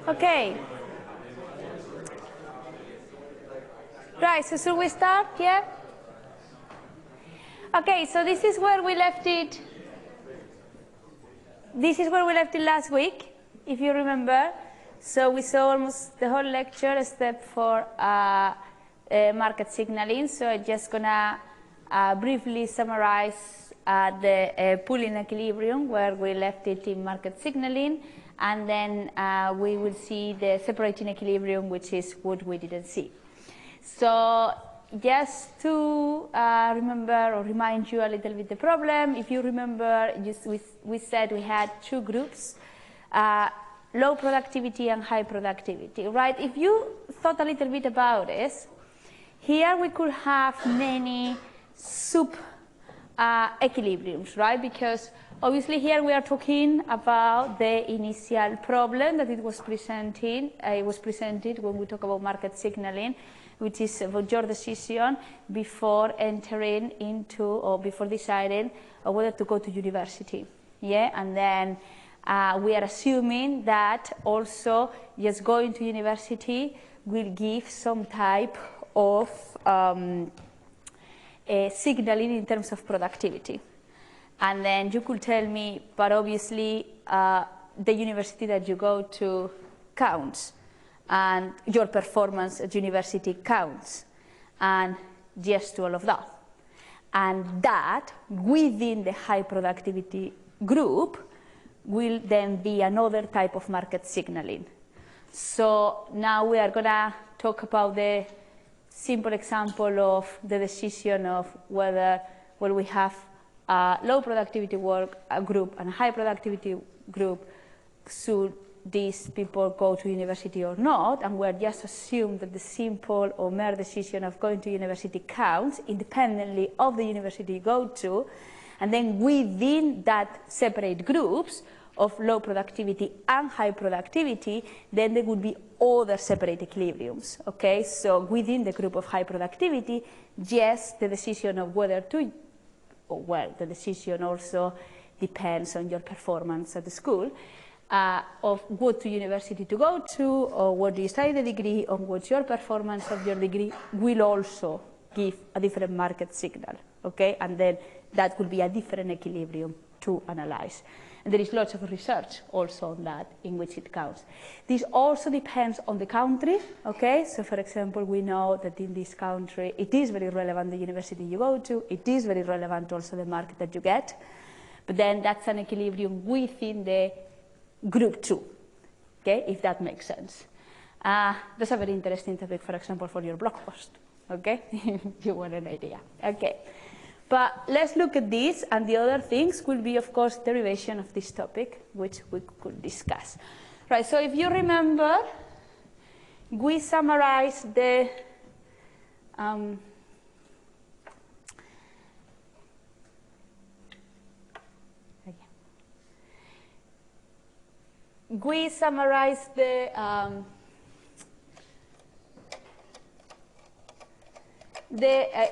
Okay. Right, so should we start? Yeah? Okay, so this is where we left it. This is where we left it last week, if you remember. So we saw almost the whole lecture except for market signaling. So I'm just going to briefly summarize the pooling equilibrium where we left it in market signaling. And then we will see the separating equilibrium, which is what we didn't see. So just to remember or remind you a little bit the problem, if you remember, we said we had two groups, low productivity and high productivity, right? If you thought a little bit about this, here we could have many sub-equilibriums, right? Because obviously here we are talking about the initial problem that it was presented when we talk about market signaling, which is about your decision before entering into or before deciding whether to go to university. Yeah, and then we are assuming that also just going to university will give some type of signaling in terms of productivity. And then you could tell me, but obviously the university that you go to counts, and your performance at university counts, and yes to all of that. And that, within the high productivity group, will then be another type of market signaling. So now we are going to talk about the simple example of the decision of whether, well, we have a low productivity work group and a high productivity group, should these people go to university or not, and we're just assume that the simple or mere decision of going to university counts independently of the university you go to, and then within that separate groups of low productivity and high productivity, then there would be other separate equilibriums, okay? So within the group of high productivity, yes, the decision of whether to, or well, the decision also depends on your performance at the school, of what to university to go to, or what do you study the degree, or what's your performance of your degree, will also give a different market signal, okay? And then that will be a different equilibrium to analyze. And there is lots of research also on that, in which it counts. This also depends on the country, okay? So for example, we know that in this country, it is very relevant the university you go to, it is very relevant also the market that you get, but then that's an equilibrium within the group 2, okay, if that makes sense. That's a very interesting topic, for example, for your blog post, okay, if you want an idea. Okay, but let's look at this, and the other things will be, of course, derivation of this topic, which we could discuss. Right, so if you remember, we summarized the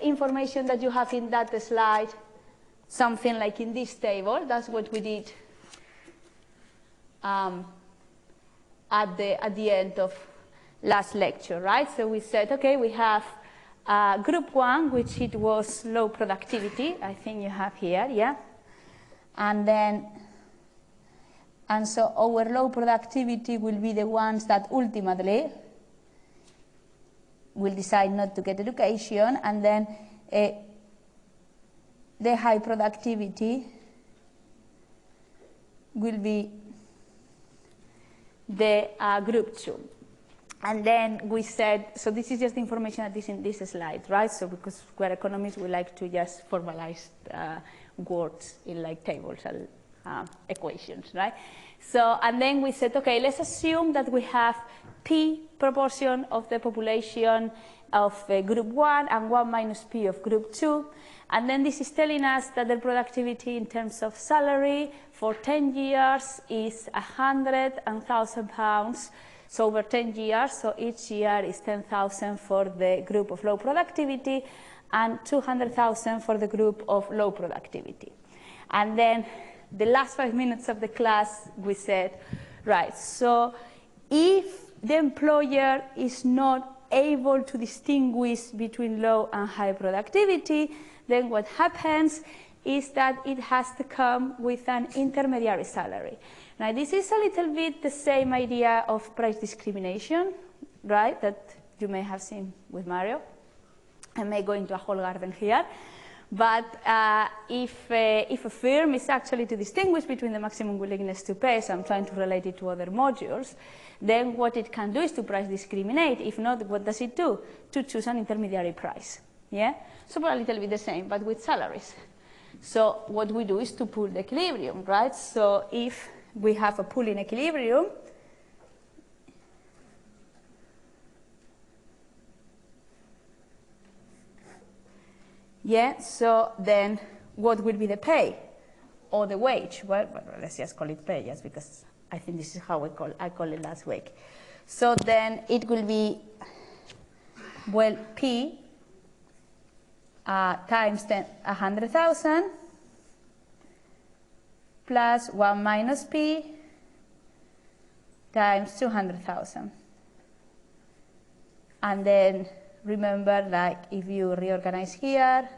information that you have in that slide, something like in this table. That's what we did at the end of last lecture, right? So we said, okay, we have group 1, which it was low productivity. I think you have here, yeah? And so our low productivity will be the ones that ultimately will decide not to get education, and then the high productivity will be the group 2. And then we said, so this is just the information that is in this slide, right? So because we're economists, we like to just formalize words in like tables and equations, right? So, and then we said, okay, let's assume that we have P proportion of the population of group 1 and 1 minus P of group 2. And then this is telling us that the productivity in terms of salary for 10 years is 100 and 1,000 pounds. So over 10 years, so each year is 10,000 for the group of low productivity and 200,000 for the group of low productivity. And then the last 5 minutes of the class, we said, right, so if the employer is not able to distinguish between low and high productivity, then what happens is that it has to come with an intermediary salary. Now, this is a little bit the same idea of price discrimination, right, that you may have seen with Mario. I may go into a whole garden here. But if a firm is actually to distinguish between the maximum willingness to pay, so I'm trying to relate it to other modules, then what it can do is to price discriminate. If not, what does it do? To choose an intermediary price. Yeah? So we're a little bit the same, but with salaries. So what we do is to pull the equilibrium, right? So if we have a pull in equilibrium, yeah, so then what will be the pay or the wage? Well, let's just call it pay, just because I think this is how I call it last week. So then it will be, well, P times 100,000 plus 1 minus P times 200,000. And then remember, like, if you reorganize here,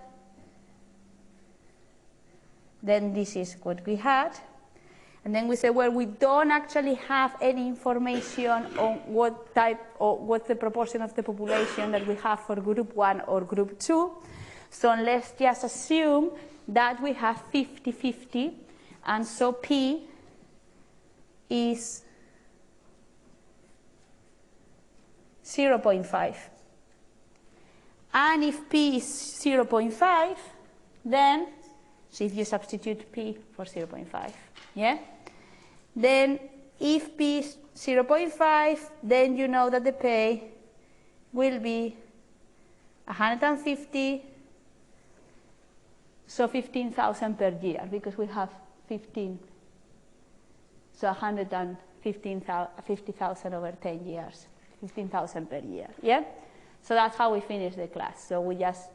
then this is what we had. And then we say, well, we don't actually have any information on what type or what's the proportion of the population that we have for group 1 or group 2. So let's just assume that we have 50-50. And so P is 0.5. And if P is 0.5, then, so if you substitute P for 0.5, yeah? Then if P is 0.5, then you know that the pay will be 150, so 15,000 per year, because we have 15. So 150,000 over 10 years, 15,000 per year, yeah? So that's how we finish the class. So we just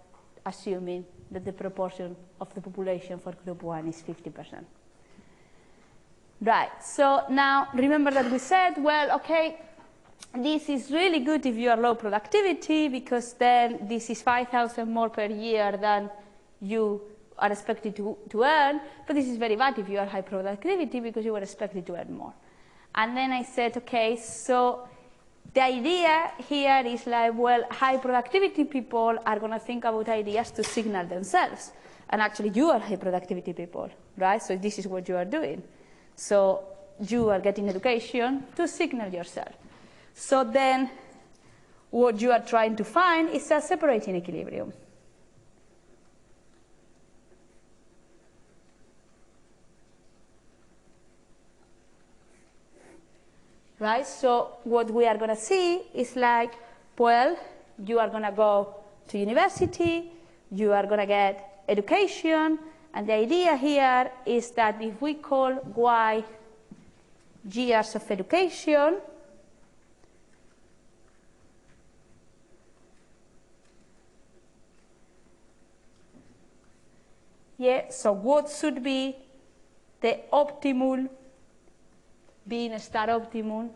assuming that the proportion of the population for group 1 is 50%. Right, so now remember that we said, well, okay, this is really good if you are low productivity, because then this is 5,000 more per year than you are expected to earn, but this is very bad if you are high productivity, because you are expected to earn more. And then I said, okay, so the idea here is like, well, high productivity people are going to think about ideas to signal themselves. And actually, you are high productivity people, right? So this is what you are doing. So you are getting education to signal yourself. So then what you are trying to find is a separating equilibrium. Right? So what we are going to see is like, well, you are going to go to university, you are going to get education, and the idea here is that if we call Y years of education, yeah, so what should be the optimal, being star optimum,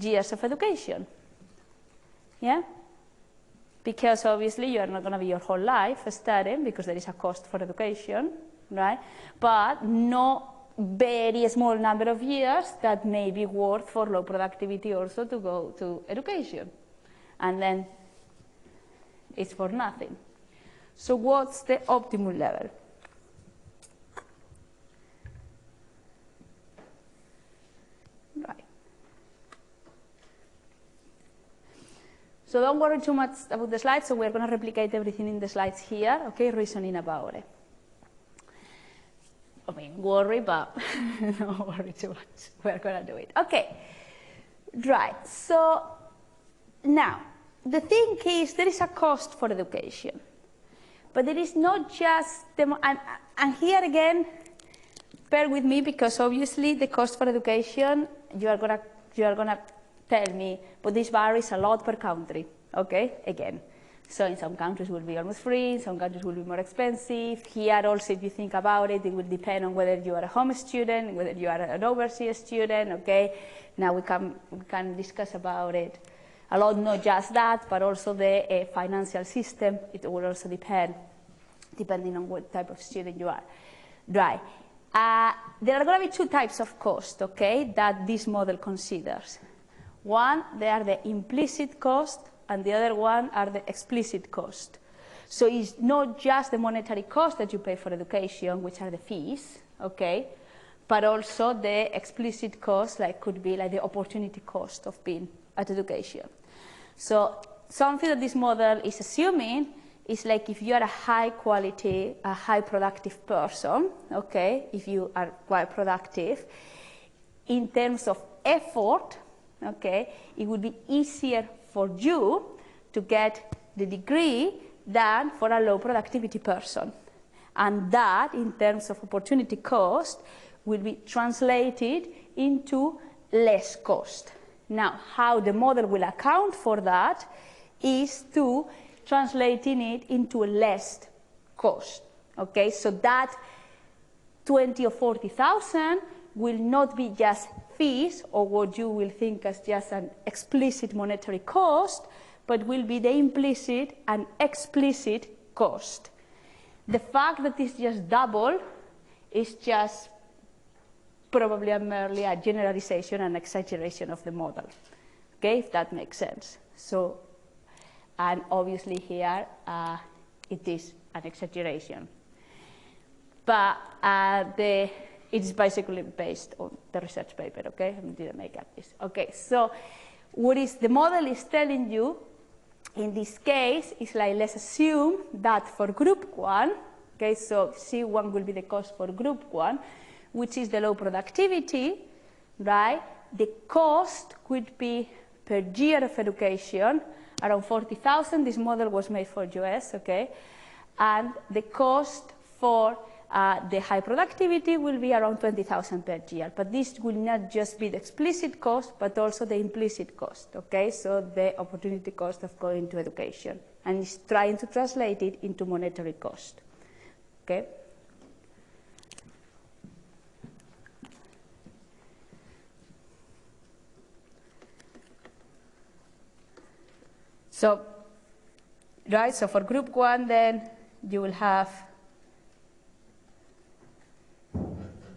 years of education? Yeah? Because obviously you are not going to be your whole life studying, because there is a cost for education, right? But no very small number of years that may be worth for low productivity also to go to education. And then it's for nothing. So what's the optimal level? Right. So don't worry too much about the slides, so we're going to replicate everything in the slides here, okay, reasoning about it. I mean, worry, but don't worry too much. We're going to do it. Okay, right. So now, the thing is, there is a cost for education. But there is not just the, and here again, bear with me, because obviously the cost for education, you are gonna tell me, but this varies a lot per country, okay, again. So in some countries it will be almost free, in some countries it will be more expensive. Here also, if you think about it, it will depend on whether you are a home student, whether you are an overseas student, okay? Now we can discuss about it a lot, not just that, but also the financial system. It will also depend, depending on what type of student you are. Right. There are going to be two types of cost, okay, that this model considers. One, they are the implicit cost, and the other one are the explicit cost. So it's not just the monetary cost that you pay for education, which are the fees, okay, but also the explicit cost, like could be like the opportunity cost of being at education. So something that this model is assuming is like if you are a high quality, a high productive person, okay, if you are quite productive, in terms of effort, okay, it would be easier for you to get the degree than for a low productivity person. And that, in terms of opportunity cost, will be translated into less cost. Now, how the model will account for that is to translating it into a less cost. Okay, so that 20 or 40,000 will not be just fees or what you will think as just an explicit monetary cost, but will be the implicit and explicit cost. The fact that it's just double is just probably merely a generalization and exaggeration of the model, okay, if that makes sense. So, and obviously here it is an exaggeration. But it's basically based on the research paper, okay? I didn't make up this. Okay, so what is the model is telling you in this case is like, let's assume that for group 1, okay, so C1 will be the cost for group 1, which is the low productivity, right? The cost would be per year of education around 40,000. This model was made for US, okay? And the cost for the high productivity will be around 20,000 per year. But this will not just be the explicit cost, but also the implicit cost, okay? So the opportunity cost of going to education. And it's trying to translate it into monetary cost, okay? So, right, so for group 1, then you will have,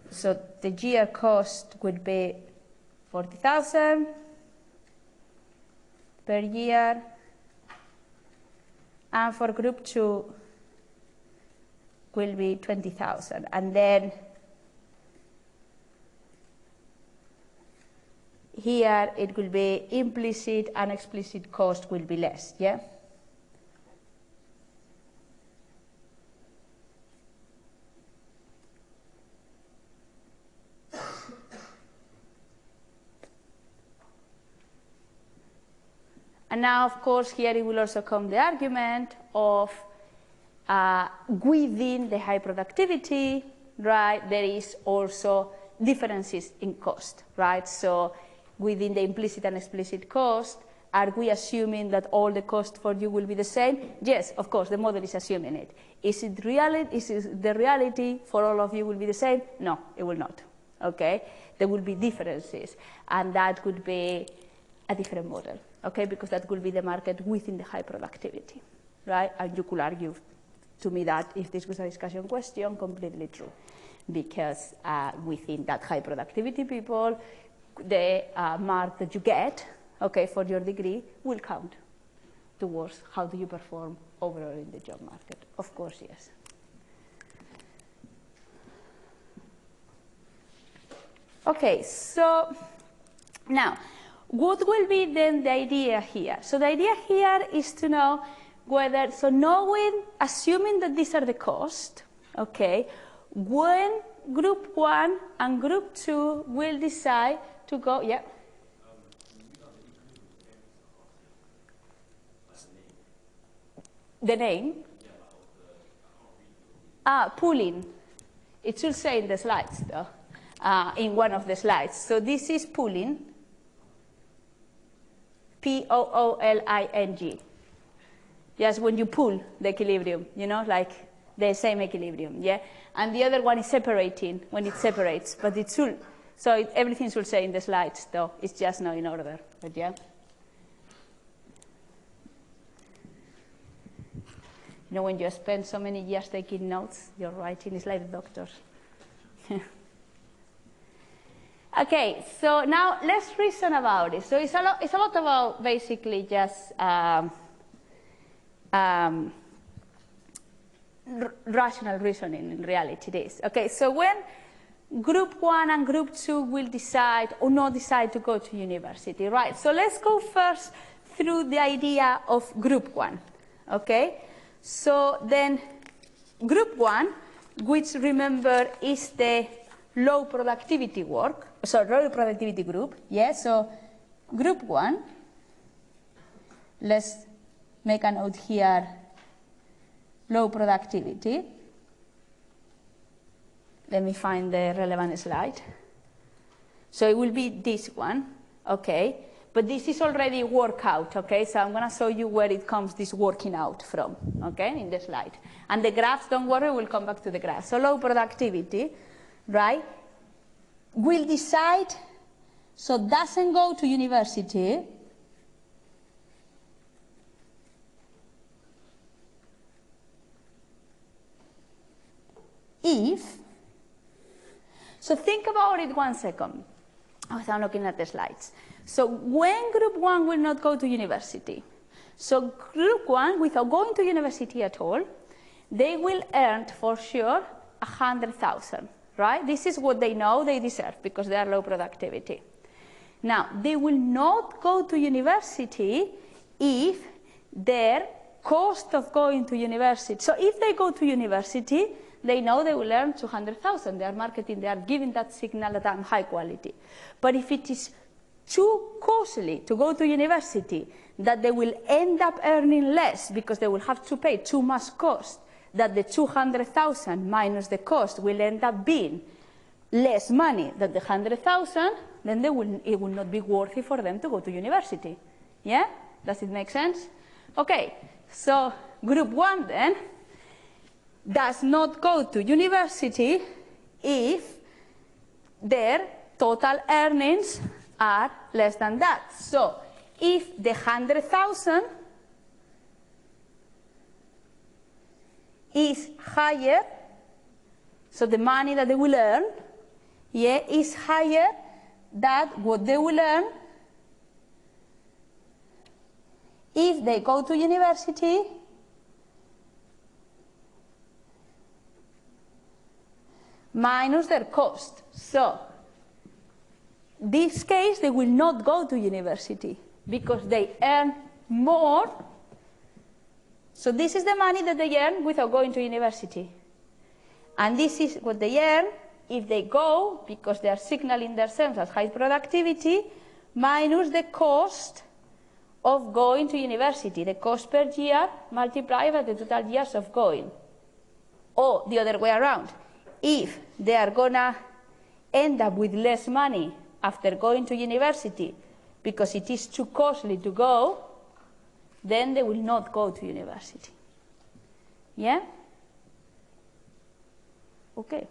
so the year cost would be 40,000 per year, and for group 2 will be 20,000, and then here it will be implicit and explicit cost will be less, yeah? And now, of course, here it will also come the argument of within the high productivity, right, there is also differences in cost, right? So within the implicit and explicit cost, are we assuming that all the cost for you will be the same? Yes, of course, the model is assuming it. Is it reality? Is the reality for all of you will be the same? No, it will not, okay? There will be differences, and that could be a different model, okay? Because that will be the market within the high productivity, right? And you could argue to me that if this was a discussion question, completely true, because within that high productivity people, the mark that you get, okay, for your degree will count towards how do you perform overall in the job market. Of course, yes. Okay, so now, what will be then the idea here? So the idea here is to know whether, so knowing, assuming that these are the costs, okay, when group 1 and group 2 will decide to go, yeah? The name? Pooling. It should say in the slides, though, in one of the slides. So this is pooling, P-O-O-L-I-N-G. just when you pull the equilibrium, you know, like the same equilibrium, yeah? And the other one is separating, when it separates, but it should, so everything should say in the slides, though, it's just not in order, but yeah? You know, when you spend so many years taking notes, your writing is like the doctor's. Okay, so now let's reason about it. So it's a lot about basically just rational reasoning in reality it is. Okay, so when group 1 and group 2 will decide or not decide to go to university, right? So let's go first through the idea of group 1, okay? So then group 1, which remember is the low productivity work, so low productivity group, yeah? So group 1, let's make a note here, low productivity. Let me find the relevant slide. So it will be this one, okay? But this is already worked out, okay? So I'm going to show you where it comes, this working out from, okay, in the slide. And the graphs, don't worry, we'll come back to the graphs. So low productivity, right, will decide, so doesn't go to university, if, so think about it 1 second, without looking at the slides. So when group 1 will not go to university, so group 1, without going to university at all, they will earn for sure 100,000, right? This is what they know they deserve because they are low productivity. Now, they will not go to university if their cost of going to university, so if they go to university, they know they will earn 200,000. They are marketing, they are giving that signal that I'm high quality. But if it is too costly to go to university, that they will end up earning less because they will have to pay too much cost, that the 200,000 minus the cost will end up being less money than the 100,000, then it will not be worthy for them to go to university. Yeah? Does it make sense? Okay, so group 1 then does not go to university if their total earnings are less than that. So if the 100,000 is higher, so the money that they will earn, yeah, is higher than what they will earn if they go to university minus their cost. So this case, they will not go to university because they earn more. So this is the money that they earn without going to university. And this is what they earn if they go, because they are signaling themselves as high productivity, minus the cost of going to university, the cost per year multiplied by the total years of going. Or the other way around. If they are going to end up with less money after going to university because it is too costly to go, then they will not go to university. Yeah? Okay.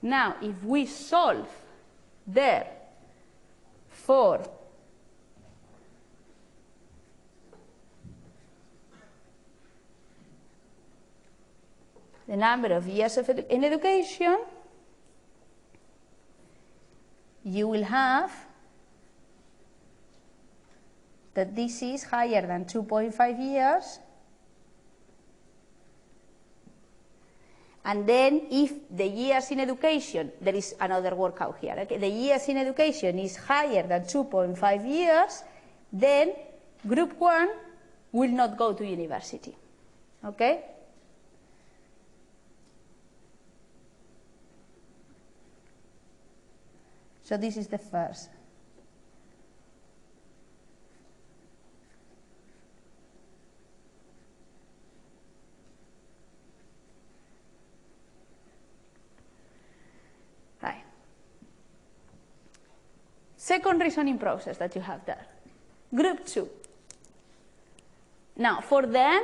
Now, if we solve there for the number of years in education, you will have that this is higher than 2.5 years. And then if the years in education, there is another workout here, okay? The years in education is higher than 2.5 years, then group 1 will not go to university, okay? So this is the first. Right. Second reasoning process that you have there. Group 2. Now, for them,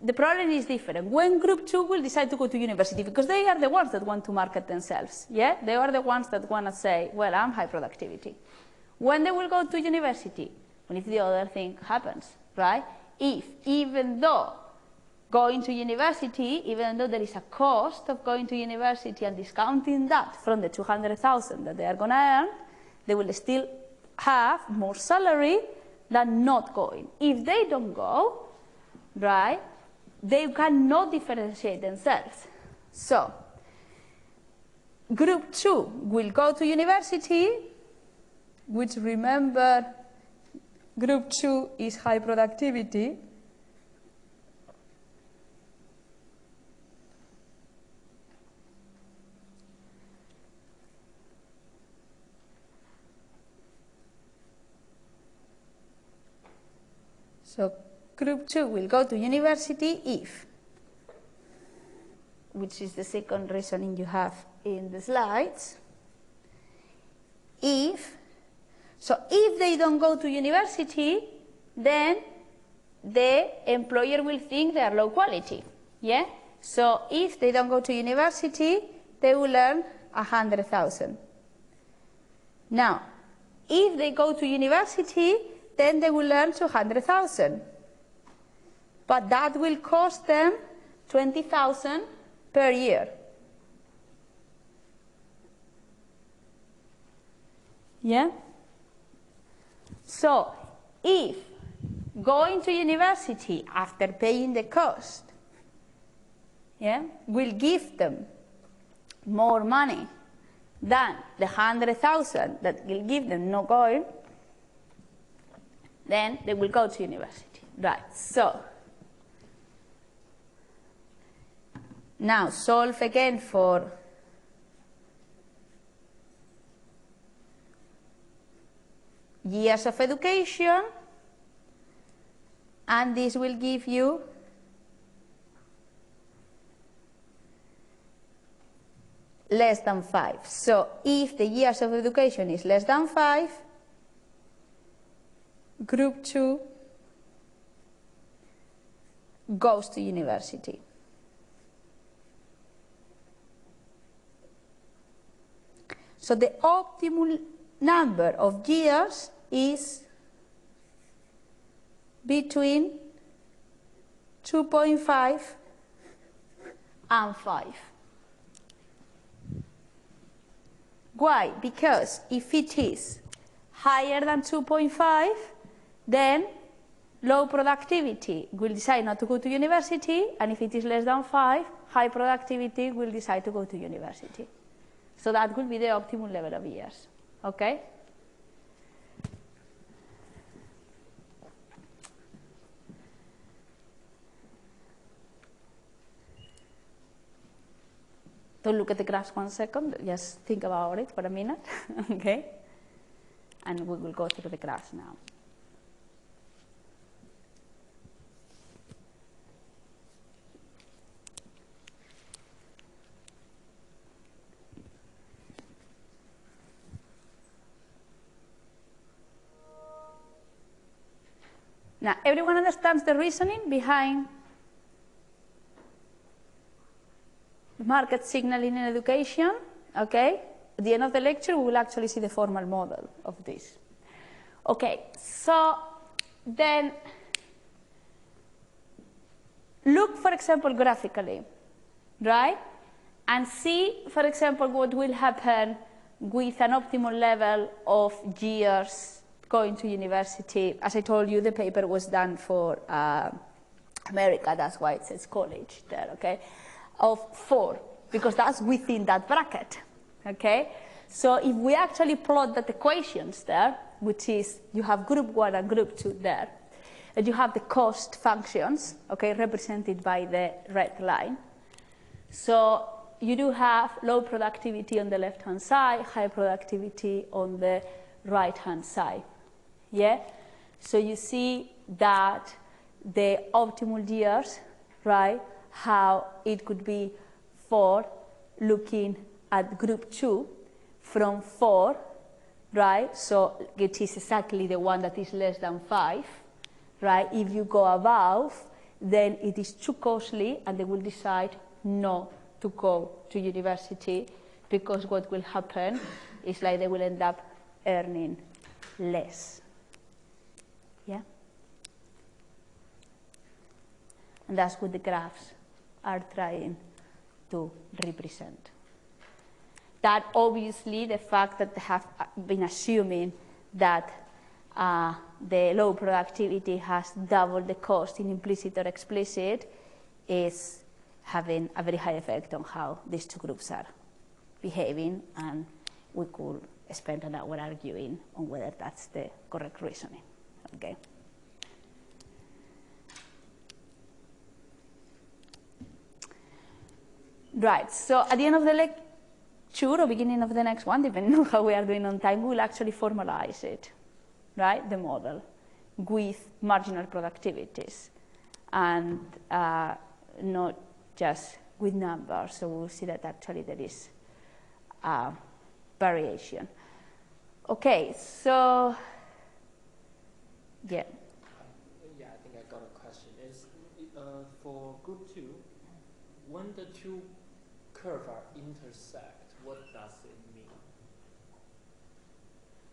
the problem is different. When group 2 will decide to go to university, because they are the ones that want to market themselves, yeah? They are the ones that want to say, well, I'm high productivity. When they will go to university? When if the other thing happens, right? If, even though going to university, even though there is a cost of going to university and discounting that from the 200,000 that they are going to earn, they will still have more salary than not going. If they don't go, right, they cannot differentiate themselves. So, group 2 will go to university, which remember, group 2 is high productivity. So group 2 will go to university if, which is the second reasoning you have in the slides, if they don't go to university, then the employer will think they are low quality, yeah? So if they don't go to university, they will earn 100,000. Now, if they go to university, then they will earn 200,000. But that will cost them 20,000 per year. Yeah? So, if going to university after paying the cost, yeah, will give them more money than the 100,000 that will give them no going, then they will go to university. Right, so now solve again for years of education, and this will give you less than 5. So if the years of education is less than 5, group 2 goes to university. So the optimal number of years is between 2.5 and 5. Why? Because if it is higher than 2.5, then low productivity will decide not to go to university, and if it is less than 5, high productivity will decide to go to university. So that will be the optimal level of years. Okay? Don't look at the graphs 1 second, just think about it for a minute. Okay? And we will go through the graphs now. Now, everyone understands the reasoning behind market signaling in education, okay? At the end of the lecture, we will actually see the formal model of this. Okay, so then look, for example, graphically, right? And see, for example, what will happen with an optimal level of years going to university. As I told you, the paper was done for America, that's why it says college there, okay? Of 4, because that's within that bracket, okay? So if we actually plot that equations there, which is you have group 1 and group 2 there, and you have the cost functions, okay, represented by the red line. So you do have low productivity on the left-hand side, high productivity on the right-hand side, yeah? So you see that the optimal years, right, how it could be for looking at group 2 from 4 right? So it is exactly the one that is less than 5, right? If you go above, then it is too costly, and they will decide not to go to university, because what will happen is like they will end up earning less. Yeah? And that's what the graphs are trying to represent. That obviously the fact that they have been assuming that the low productivity has doubled the cost in implicit or explicit is having a very high effect on how these two groups are behaving, and we could spend an hour arguing on whether that's the correct reasoning. Okay. Right, so at the end of the lecture, or beginning of the next one, depending on how we are doing on time, we will actually formalize it, right, the model, with marginal productivities, and not just with numbers. So we'll see that actually there is variation. Okay, so, yeah. Yeah, I think I got a question. Is for group 2, when the two curves are intersect, what does it mean?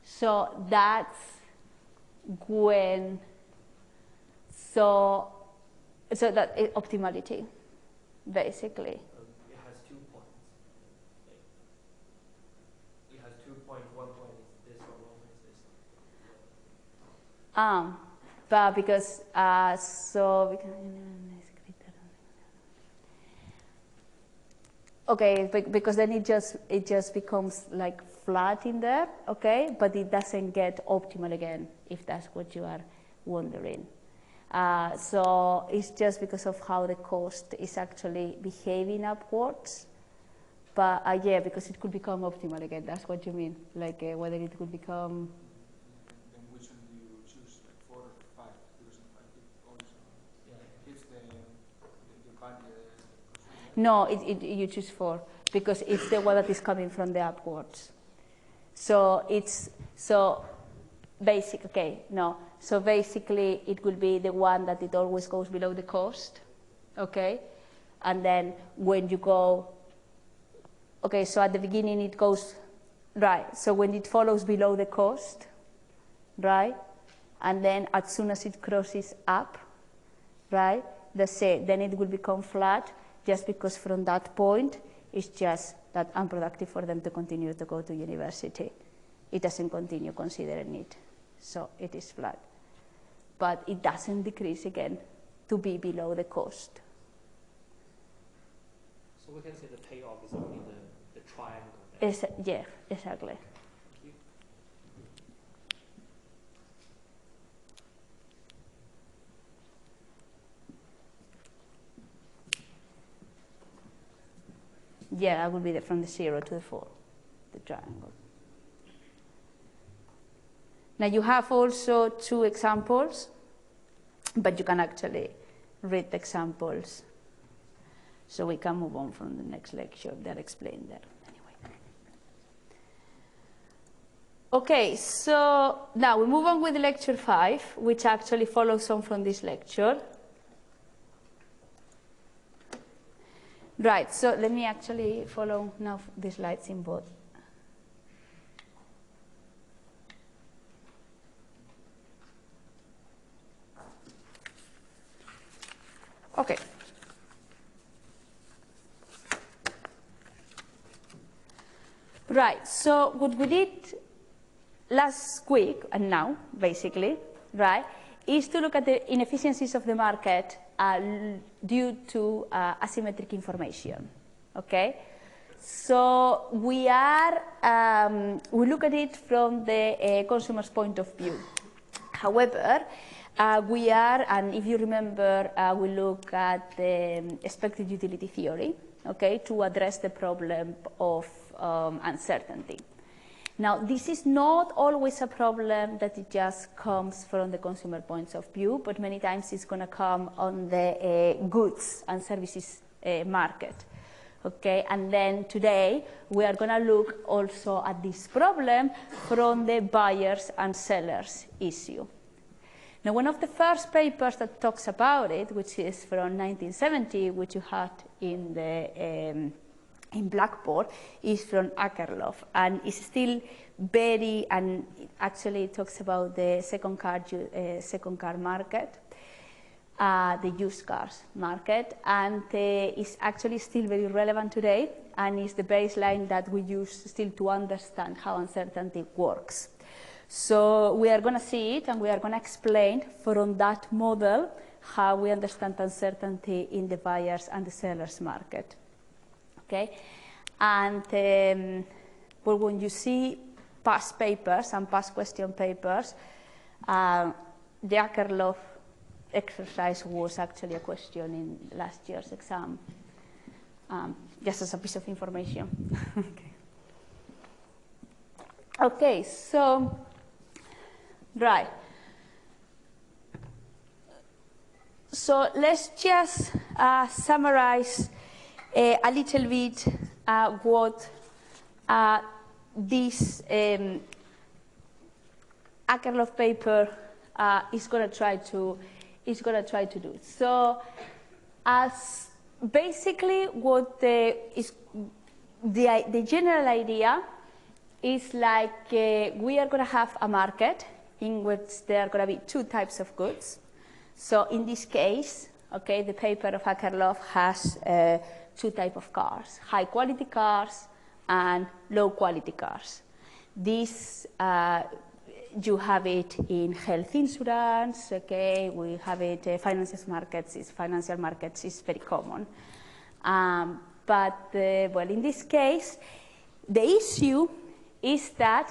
So that's when, so that is optimality, basically. It has 2 points. It has 2 points. 1 point is this, or 1 point is this. But because okay, because then it just becomes like flat in there, okay, but it doesn't get optimal again, if that's what you are wondering. So it's just because of how the cost is actually behaving upwards. But yeah, because it could become optimal again. That's what you mean, like whether it could become. Then which one do you choose, like 4 or 5? Because 5 it also hits the value. No, you choose 4 because it's the one that is coming from the upwards. So it's basic. Okay, no. So basically, it will be the one that it always goes below the cost. Okay, and then when you go. Okay, so at the beginning it goes, right, so when it follows below the cost, right, and then as soon as it crosses up, right, then it will become flat, just because from that point, it's just that unproductive for them to continue to go to university. It doesn't continue considering it, so it is flat. But it doesn't decrease again to be below the cost. So we can say the payoff is only the triangle. Yeah, exactly. Thank you. Yeah, that would be from the 0 to the 4, the triangle. Now you have also 2 examples, but you can actually read the examples. So we can move on from the next lecture. They're explained there. Anyway. Okay, so now we move on with lecture 5, which actually follows on from this lecture. Right, so let me actually follow now the slides in both. Okay. Right, so what we did last week, and now, basically, right, is to look at the inefficiencies of the market due to asymmetric information, okay? So we look at it from the consumer's point of view. However, and if you remember, we look at the expected utility theory, okay, to address the problem of uncertainty. Now, this is not always a problem that it just comes from the consumer points of view, but many times it's going to come on the goods and services market. Okay, and then today we are going to look also at this problem from the buyers and sellers issue. Now, one of the first papers that talks about it, which is from 1970, which you had in the in Blackboard, is from Akerlof, and it's still very, and it actually talks about the second car market. The used cars market, and is actually still very relevant today, and is the baseline that we use still to understand how uncertainty works. So we are going to see it, and we are going to explain from that model how we understand uncertainty in the buyers and the sellers market. Okay, and well, when you see past papers and past question papers, the Akerlof exercise was actually a question in last year's exam, just as a piece of information. Okay, so, right. So let's just summarize a little bit what this Akerlof paper is going to try to do. So, as basically what the general idea is like we are going to have a market in which there are going to be two types of goods. So in this case, okay, the paper of Akerlof has two types of cars: high quality cars and low quality cars. This you have it in health insurance, okay, we have it financial markets is very common. But well, in this case, the issue is that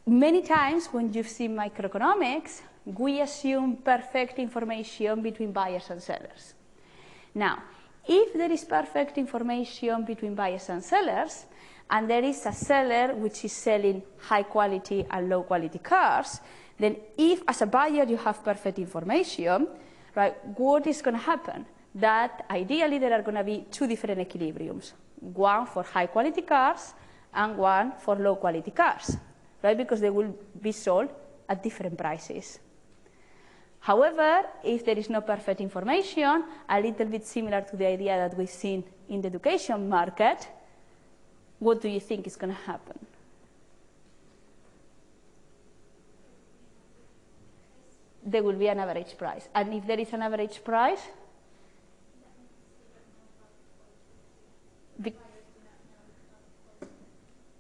many times when you see microeconomics, we assume perfect information between buyers and sellers. Now, if there is perfect information between buyers and sellers, and there is a seller which is selling high quality and low quality cars, then if as a buyer you have perfect information, right, what is going to happen? That ideally there are going to be two different equilibriums, one for high quality cars and one for low quality cars, right, because they will be sold at different prices. However, if there is no perfect information, a little bit similar to the idea that we've seen in the education market, what do you think is going to happen? There will be an average price. And if there is an average price,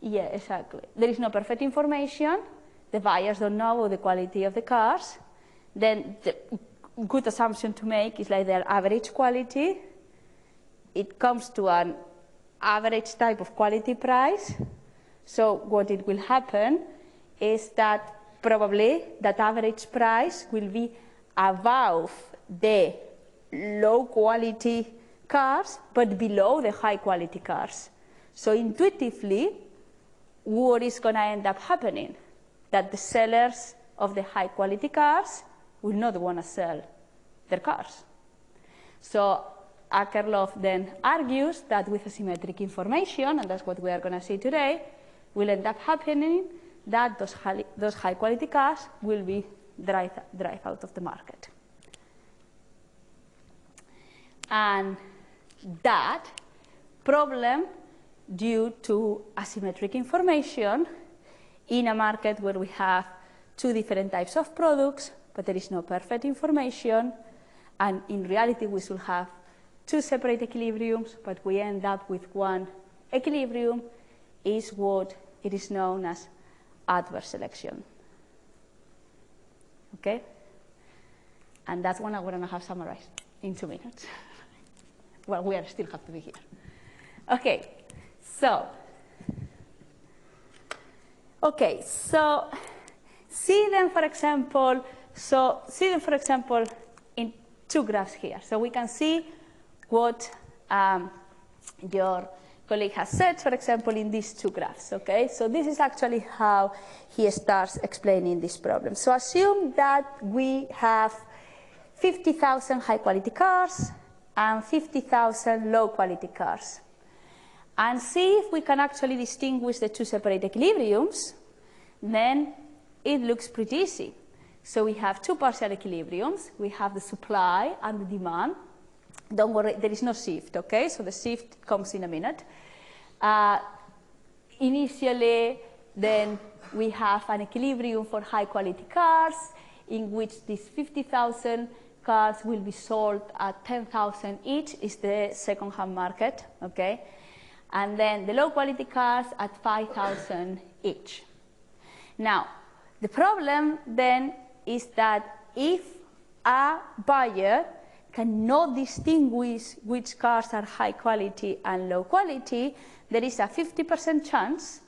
yeah, exactly. There is no perfect information. The buyers don't know the quality of the cars. Then the good assumption to make is like their average quality. It comes to an average type of quality price. So what it will happen is that probably that average price will be above the low quality cars but below the high quality cars. So intuitively, what is going to end up happening? That the sellers of the high quality cars will not want to sell their cars. So Akerlof then argues that with asymmetric information, and that's what we are going to see today, will end up happening that those high quality cars will be drive out of the market. And that problem, due to asymmetric information in a market where we have two different types of products, but there is no perfect information, and in reality we should have two separate equilibriums, but we end up with one equilibrium, is what it is known as adverse selection. Okay? And that's what I'm going to have summarized in 2 minutes. Well, we still have to be here. Okay, so see them, for example, in two graphs here. So we can see what your colleague has said, for example, in these two graphs. Okay, so this is actually how he starts explaining this problem. So assume that we have 50,000 high-quality cars and 50,000 low-quality cars. and see if we can actually distinguish the two separate equilibriums, then it looks pretty easy. So we have two partial equilibriums. We have the supply and the demand. Don't worry, there is no shift, okay? So the shift comes in a minute. Initially, then we have an equilibrium for high quality cars in which these 50,000 cars will be sold at 10,000 each, is the second-hand market, okay? And then the low quality cars at 5,000 each. Now, the problem then is that if a buyer cannot distinguish which cars are high quality and low quality, there is a 50% chance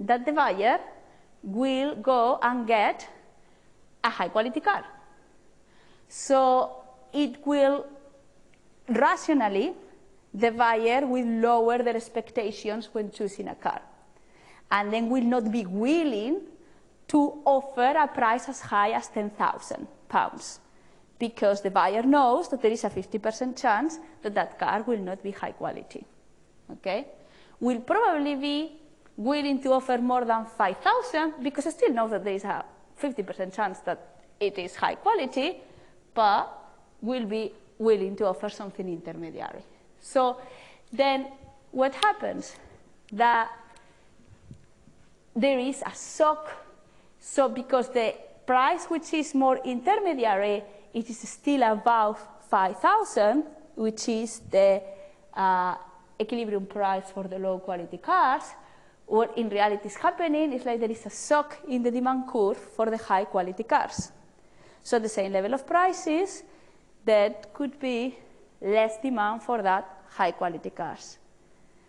that the buyer will go and get a high quality car. So it will, rationally, the buyer will lower their expectations when choosing a car, and then will not be willing to offer a price as high as £10,000, because the buyer knows that there is a 50% chance that that car will not be high quality. Okay? Will probably be willing to offer more than 5,000 because it still knows that there is a 50% chance that it is high quality, but will be willing to offer something intermediary. So then what happens? That there is a shock. So because the price which is more intermediary, it is still above 5,000, which is the equilibrium price for the low quality cars. What in reality is happening is like there is a shock in the demand curve for the high quality cars. So the same level of prices, that could be less demand for that high quality cars.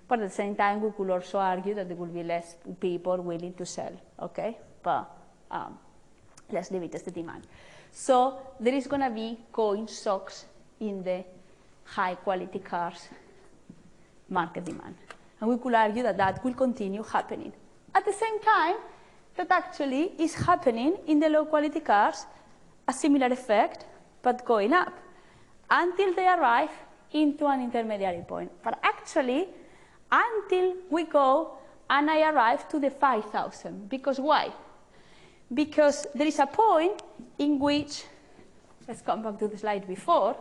But at the same time, we could also argue that there will be less people willing to sell, okay? But let's leave it as the demand. So there is going to be coin shocks in the high quality cars market demand. And we could argue that that will continue happening. At the same time, that actually is happening in the low quality cars, a similar effect, but going up, until they arrive into an intermediary point. But actually, until we go and I arrive to the 5,000. Because why? Because there is a point in which, let's come back to the slide before,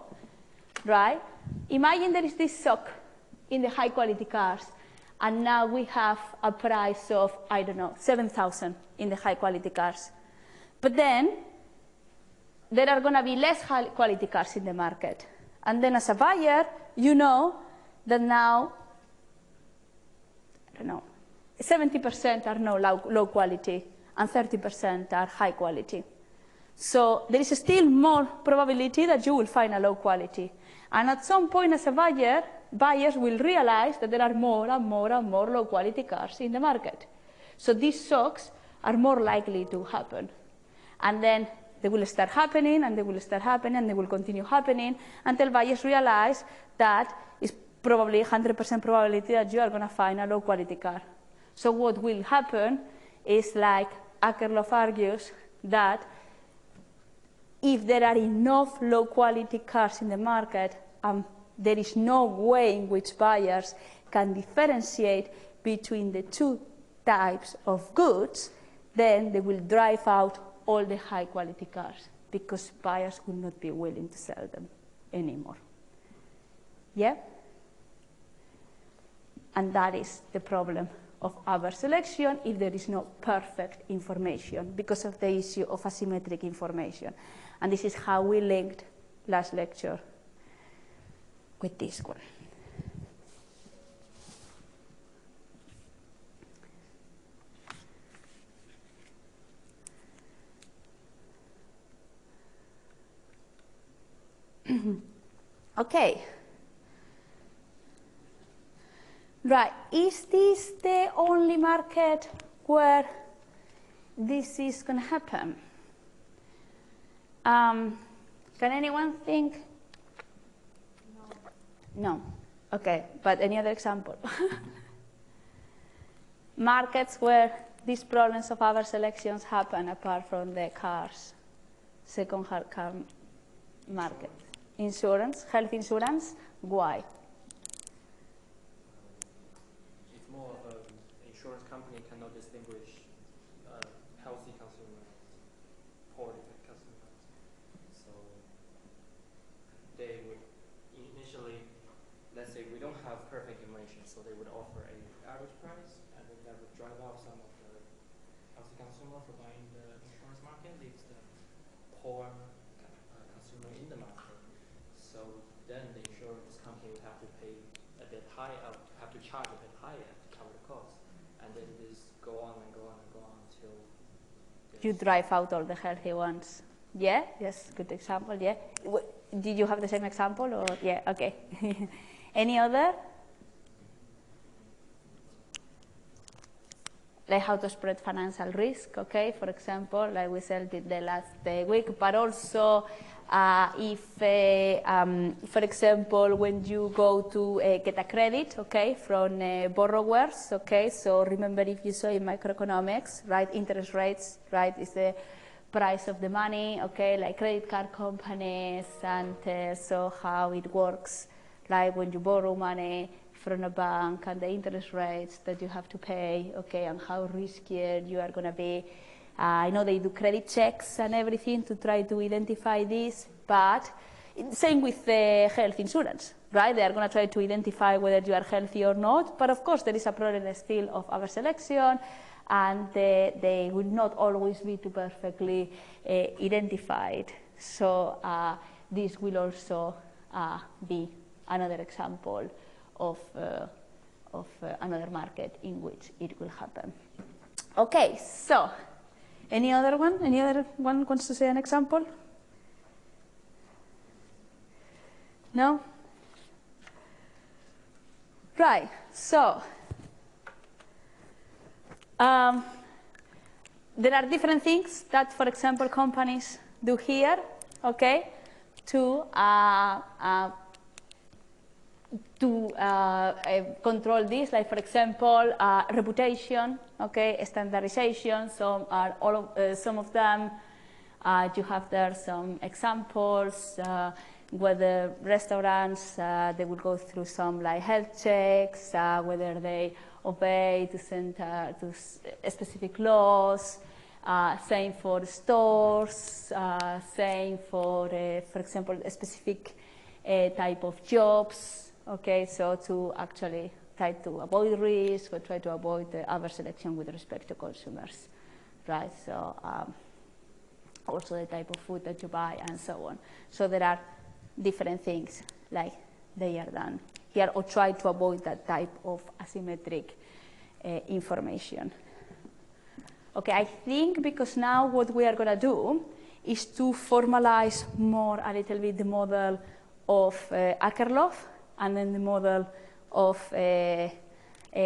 right? Imagine there is this shock in the high quality cars, and now we have a price of, I don't know, 7,000 in the high quality cars. But then there are going to be less high quality cars in the market. And then as a buyer, you know that now, I don't know, 70% are now low quality and 30% are high quality. So there is still more probability that you will find a low quality. And at some point as a buyer, buyers will realize that there are more and more and more low quality cars in the market. So these shocks are more likely to happen. And then they will start happening, and they will start happening, and they will continue happening until buyers realize that it's probably 100% probability that you are going to find a low quality car. So what will happen is, like Akerlof argues, that if there are enough low quality cars in the market, there is no way in which buyers can differentiate between the two types of goods, then they will drive out all the high quality cars because buyers will not be willing to sell them anymore. Yeah? And that is the problem of adverse selection if there is no perfect information because of the issue of asymmetric information. And this is how we linked last lecture with this one. Okay. Right, is this the only market where this is going to happen? Can anyone think? No. Okay, but any other example? Markets where these problems of adverse selections happen apart from the cars, second-hand car market. Insurance, health insurance, why? have perfect information, so they would offer a average price, and then that would drive out some of the consumer for buying the insurance market, leaves the poor consumer in the market. So then the insurance company would have to pay a bit higher, have to charge a bit higher to cover the cost, and then this go on and go on and go on until you drive out all the healthy ones. Yeah, yes, good example, yeah. Did you have the same example, or, yeah, okay. Any other? Like how to spread financial risk, okay, for example, like we said it the last week, but also if, for example, when you go to get a credit, okay, from borrowers, okay, so remember if you saw in microeconomics, right, interest rates, right, is the price of the money, okay, like credit card companies, and so how it works, like when you borrow money from a bank and the interest rates that you have to pay, okay, and how riskier you are going to be. I know they do credit checks and everything to try to identify this, but same with health insurance, right? They are going to try to identify whether you are healthy or not, but of course there is a problem still of our selection, and they will not always be too perfectly identified. So this will also be another example of another market in which it will happen. Okay, so any other one? Any other one wants to say an example? No? Right, so there are different things that, for example, companies do here, okay, to control this, like for example, reputation, okay, standardization. Some are some of them. You have there some examples. Whether restaurants they will go through some like health checks, whether they obey to specific laws. Same for stores. Same for example, a specific type of jobs. Okay, so to actually try to avoid risk or try to avoid the adverse selection with respect to consumers, right? So also the type of food that you buy and so on. So there are different things like they are done here, or try to avoid that type of asymmetric information. Okay, I think because now what we are going to do is to formalize more a little bit the model of Akerlof, and then the model of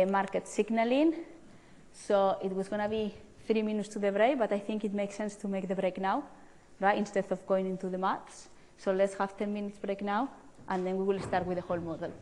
market signaling. So it was going to be 3 minutes to the break, but I think it makes sense to make the break now, right, instead of going into the maths. So let's have 10 minutes break now, and then we will start with the whole model.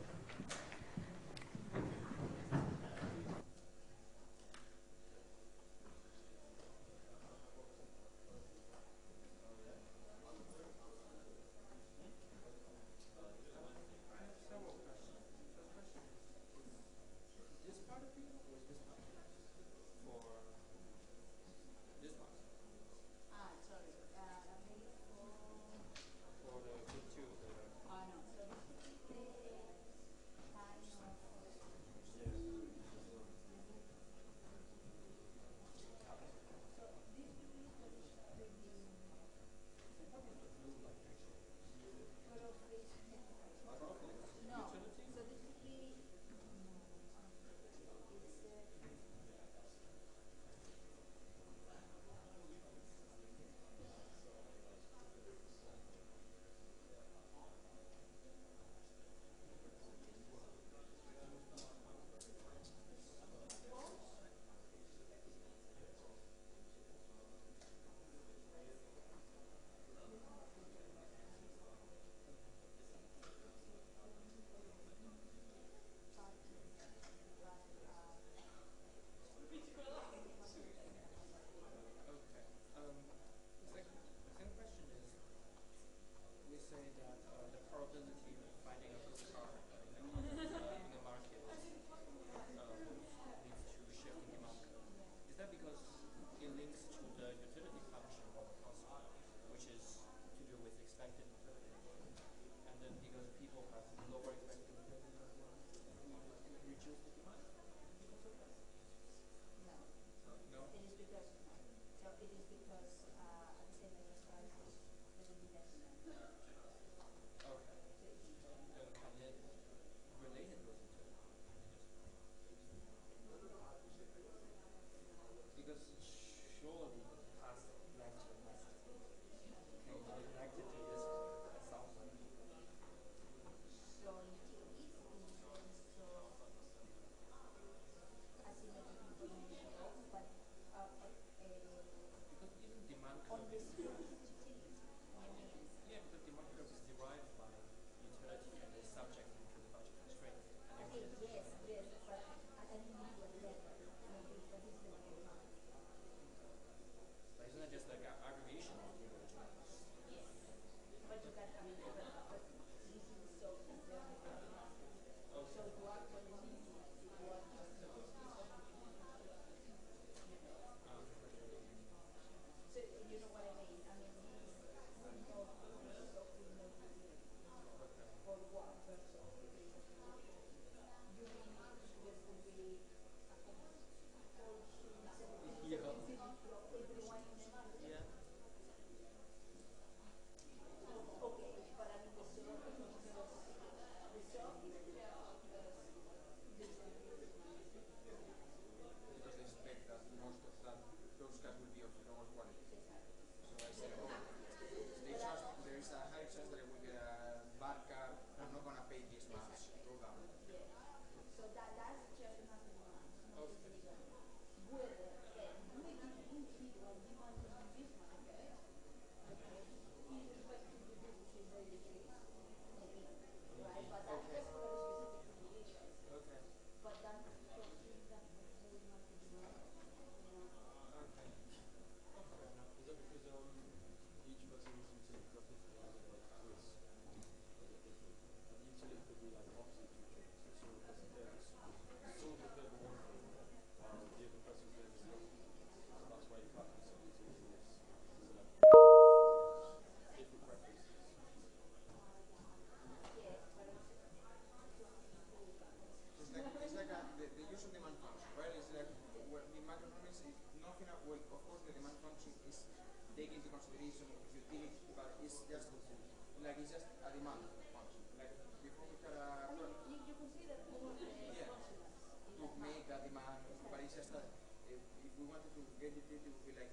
we wanted to get utility, it would be like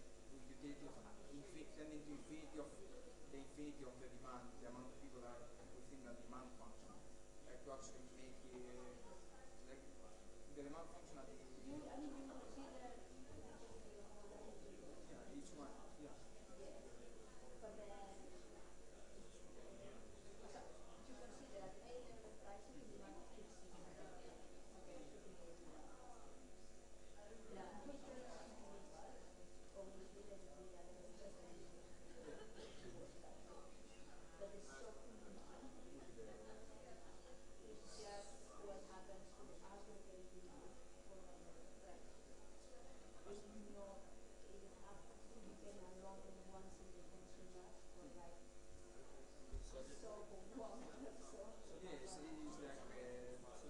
utility of tending to infinity of the infinity of the demand, the amount of people that are within the demand function. Like to actually make like the demand function at the each one, yeah. So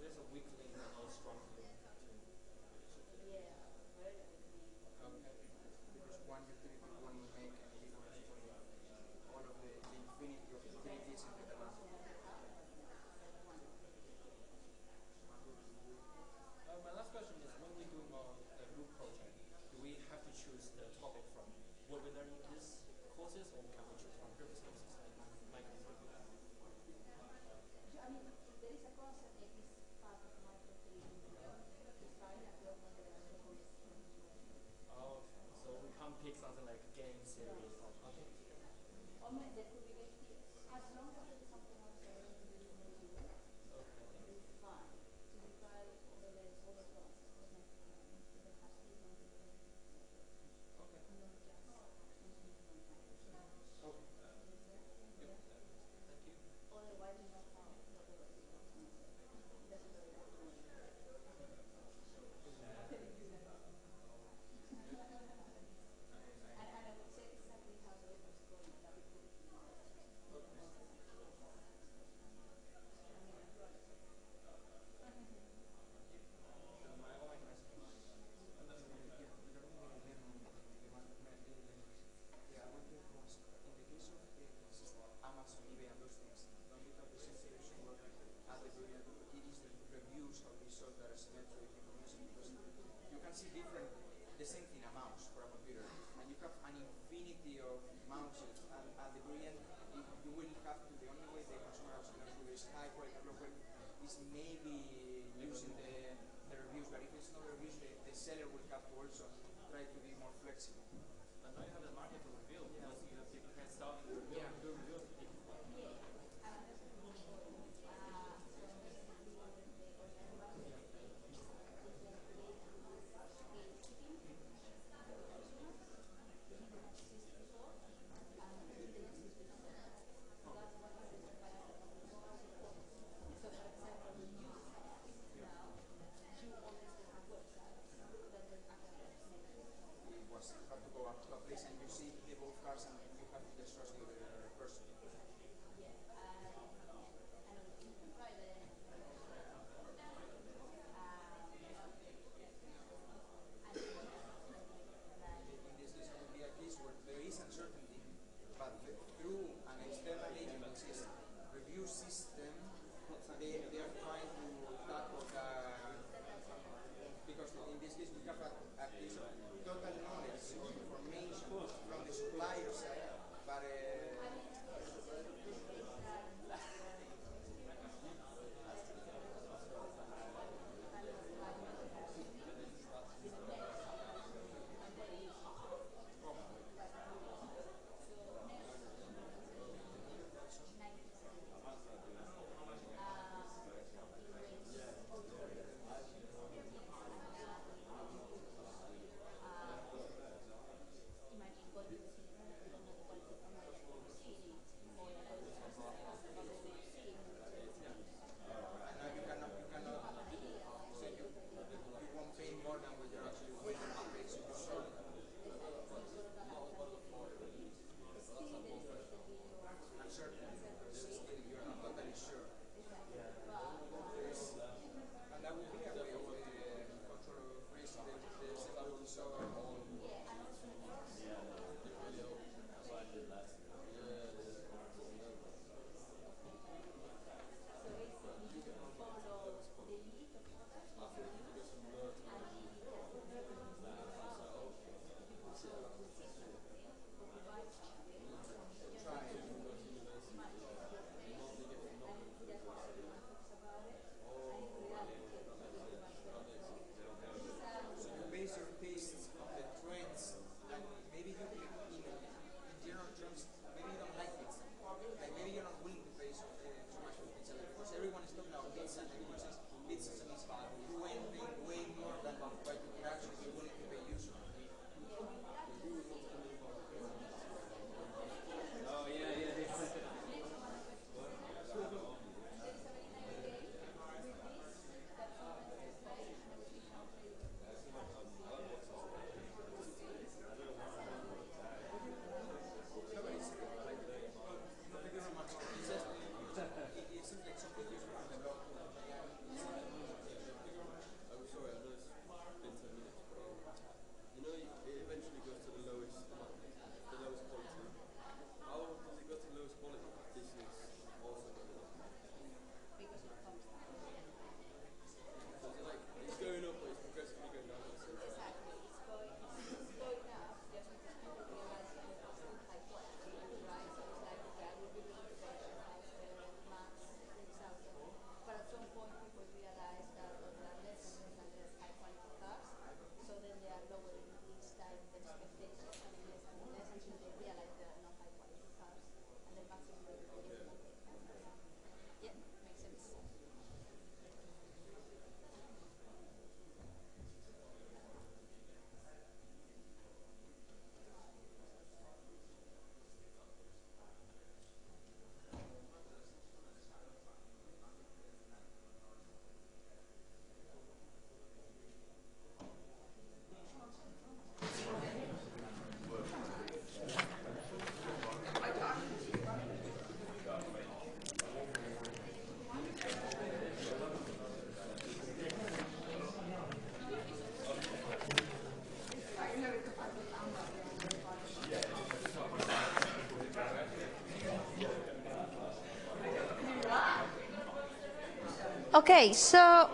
there's a weak link and a strong link between the Okay. Because one utility will make a difference between all of the infinity of utilities in the demand. My last question is, when we do a group project, do we have to choose the topic from what we learn in these courses, or can we choose from previous courses? Like Michael would do that. Oh, so we can't pick something like game series or okay. Amazon, eBay, and those things, don't you have the same situation where at the beginning it is the reviews of these sort that are symmetric information, because you can see the same thing, a mouse for a computer, and you have an infinity of mouses, and at the very end you will have to, the only way the consumer is going to do is high quality, low quality, is maybe using the reviews, but if it's not reviews, the seller will have to also try to be more flexible. But now you have the market to review, because you have people can sell and review and do reviews to people. Was you have to go up to a place and you see the both cars and you have to just trust the other person. In this case, it would be a case where there is uncertainty, but through an external agent, which is review system, they are trying to tackle the, because in this case we have a case of total knowledge or information from the supplier side, but Okay, so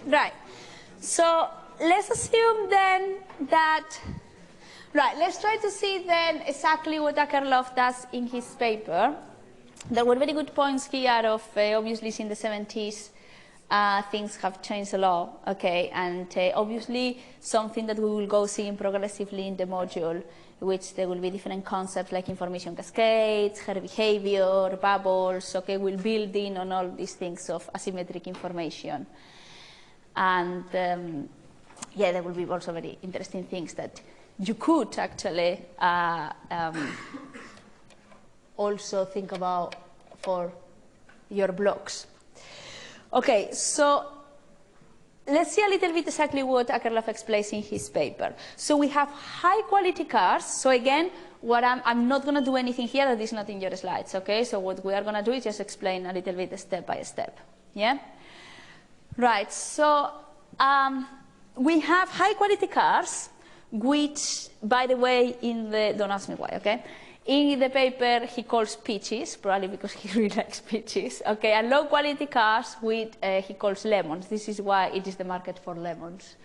right. So let's assume then that, right, let's try to see then exactly what Akerlof does in his paper. There were very good points here of, obviously, in the 70s, things have changed a lot, okay, and obviously something that we will go seeing progressively in the module, which there will be different concepts like information cascades, herd behavior, bubbles, okay, we'll build in on all these things of asymmetric information. And yeah, there will be also very interesting things that you could actually also think about for your blocks. Okay, so let's see a little bit exactly what Akerlof explains in his paper. So we have high quality cars. So again, what I'm not going to do anything here that is not in your slides, okay? So what we are going to do is just explain a little bit step by step, yeah? Right, so we have high quality cars, which, by the way, don't ask me why, okay? In the paper, he calls peaches, probably because he really likes peaches, okay? And low quality cars, which he calls lemons. This is why it is the market for lemons.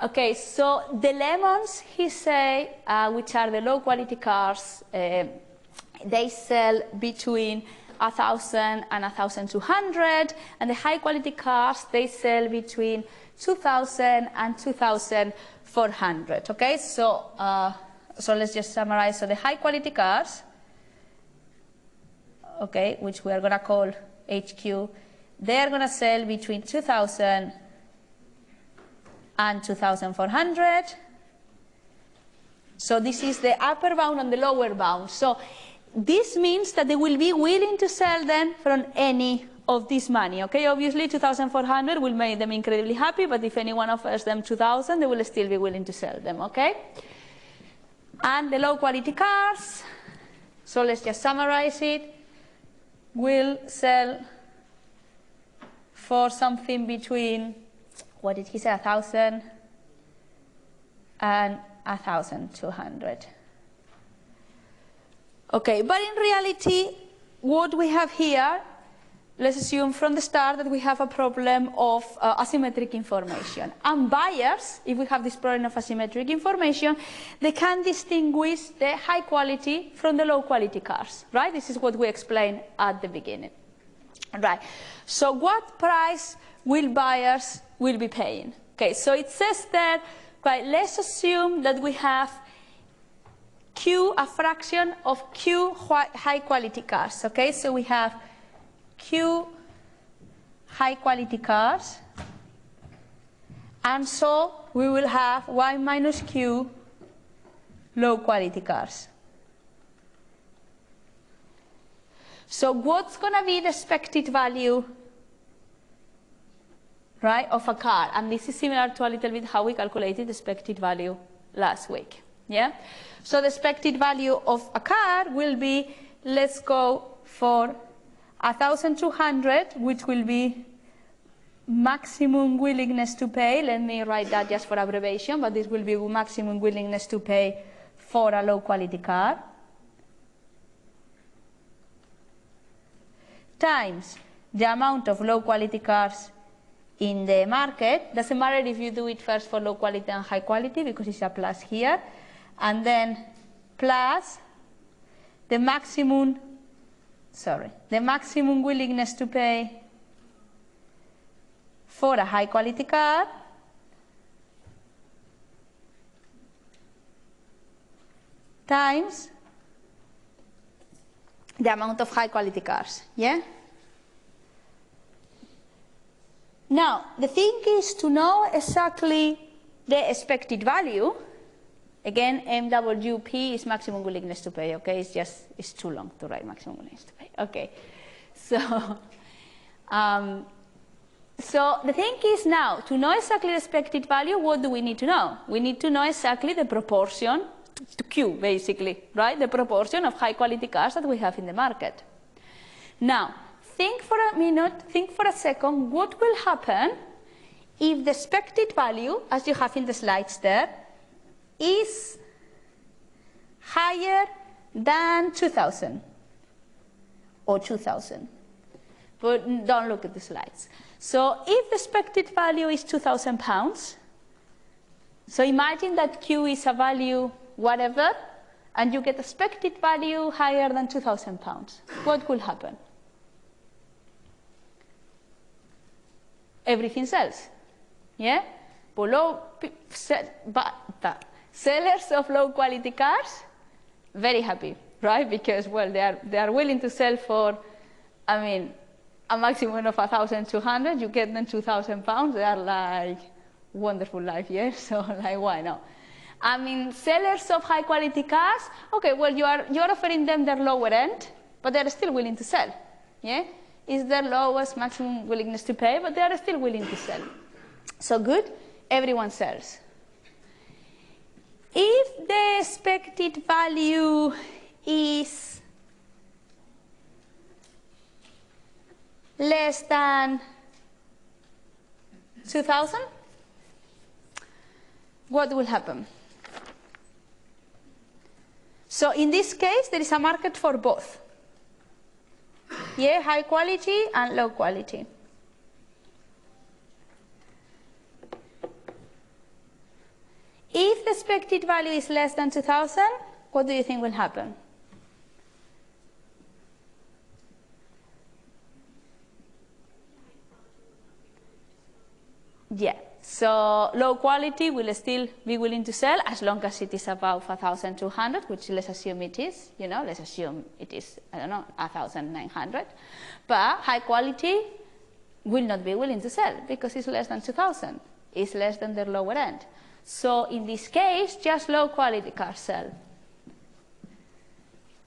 Okay, so the lemons, he say, which are the low quality cars, they sell between 1,000 and 1,200, and the high quality cars, they sell between 2,000 and 2,400, okay? So let's just summarize. So the high quality cars, okay, which we are going to call HQ, they are going to sell between 2,000 and 2,400. So this is the upper bound and the lower bound. So this means that they will be willing to sell them from any of this money, okay? Obviously, 2,400 will make them incredibly happy, but if anyone offers them 2,000, they will still be willing to sell them, okay? And the low quality cars, so let's just summarize it, will sell for something between, what did he say, 1,000 and 1,200. Okay, but in reality, what we have here, let's assume from the start that we have a problem of asymmetric information. And buyers, if we have this problem of asymmetric information, they can distinguish the high quality from the low quality cars, right? This is what we explained at the beginning, right? So what price will buyers be paying? Okay, so it says that, right, let's assume that we have Q, a fraction of Q high quality cars, okay? So we have Q high quality cars, and so we will have Y minus Q low quality cars. So what's going to be the expected value, right, of a car? And this is similar to a little bit how we calculated the expected value last week, yeah? So the expected value of a car will be, let's go for 1,200, which will be maximum willingness to pay. Let me write that just for abbreviation, but this will be maximum willingness to pay for a low quality car, times the amount of low quality cars in the market. Doesn't matter if you do it first for low quality and high quality, because it's a plus here, and then plus the maximum willingness to pay for a high quality car times the amount of high quality cars, yeah? Now, the thing is to know exactly the expected value. Again, MWP is maximum willingness to pay, okay? It's too long to write maximum willingness to pay. Okay, so the thing is now, to know exactly the expected value, what do we need to know? We need to know exactly the proportion to Q, basically, right? The proportion of high quality cars that we have in the market. Now, think for a minute, think for a second, what will happen if the expected value, as you have in the slides there, is higher than 2,000 or 2,000. But don't look at the slides. So if the expected value is 2,000 pounds, so imagine that Q is a value whatever, and you get expected value higher than 2,000 pounds. What could happen? Everything sells. Yeah? Sellers of low quality cars, very happy, right? Because, well, they are willing to sell for, I mean, a maximum of 1,200. You get them 2,000 pounds. They are like, wonderful life, yeah? So, like, why not? I mean, sellers of high quality cars, okay, well, you're offering them their lower end, but they're still willing to sell, yeah? Is their lowest maximum willingness to pay, but they are still willing to sell. So good, everyone sells. If the expected value is less than 2,000, what will happen? So in this case, there is a market for both. Yeah, high quality and low quality. If the expected value is less than 2,000, what do you think will happen? Yeah, so low quality will still be willing to sell as long as it is above 1,200, which let's assume it is, you know, let's assume it is, I don't know, 1,900. But high quality will not be willing to sell because it's less than 2,000. It's less than their lower end. So in this case, just low quality cars sell.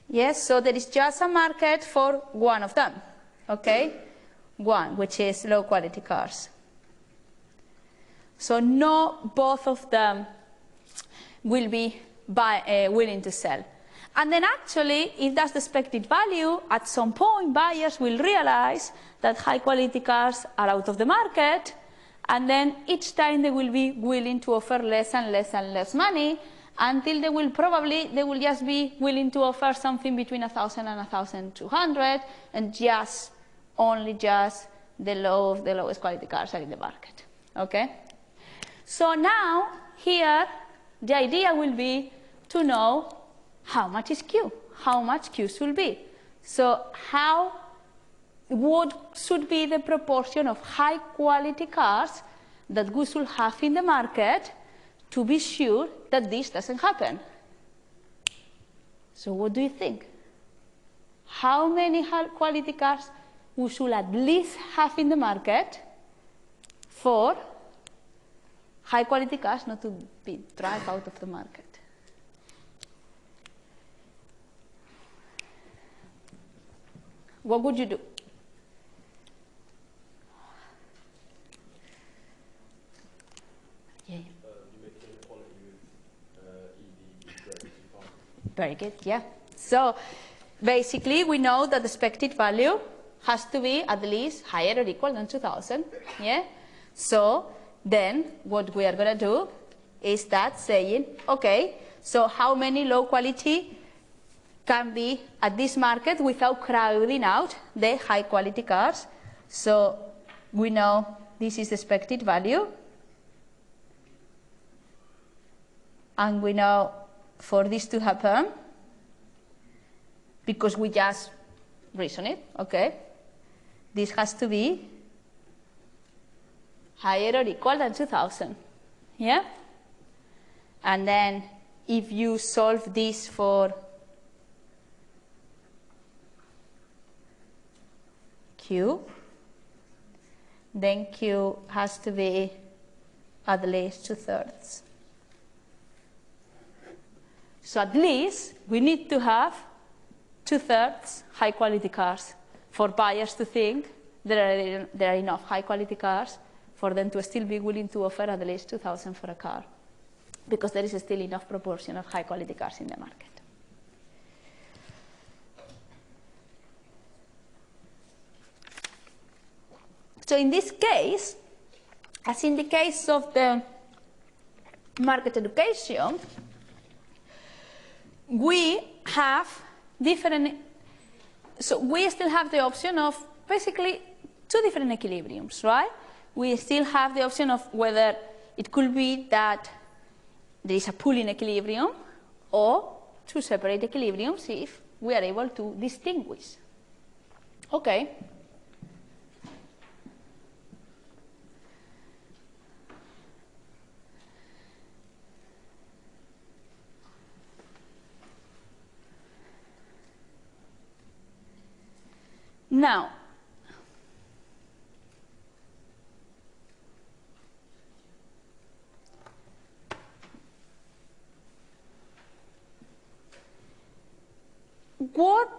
Yes, so there is just a market for one of them, okay? One, which is low quality cars. So not both of them will be willing to sell. And then actually, if that's the expected value, at some point buyers will realize that high quality cars are out of the market, and then each time they will be willing to offer less and less and less money until they will just be willing to offer something between 1,000 and 1,200, and only the lowest quality cars are in the market. Okay? So now, here, the idea will be to know how much is Q, how much Q should be. So what should be the proportion of high quality cars that we should have in the market to be sure that this doesn't happen? So what do you think? How many high quality cars we should at least have in the market for high quality cars not to be drive out of the market? What would you do? Yeah. You make inequality with EV greater than 2,000. Very good, yeah. So basically, we know that the expected value has to be at least higher or equal than 2,000, yeah? So then what we are going to do is that saying, okay, so how many low quality can be at this market without crowding out the high quality cars? So we know this is the expected value. And we know for this to happen, because we just reason it, okay, this has to be higher or equal than 2,000, yeah? And then if you solve this for Q, then Q has to be at least 2/3. So at least we need to have 2/3 high quality cars for buyers to think there are enough high quality cars for them to still be willing to offer at least 2,000 for a car, because there is still enough proportion of high quality cars in the market. So in this case, as in the case of the market education, we have different, so we still have the option of basically two different equilibriums, right? We still have the option of whether it could be that there is a pooling equilibrium or two separate equilibriums if we are able to distinguish. Okay. Now, what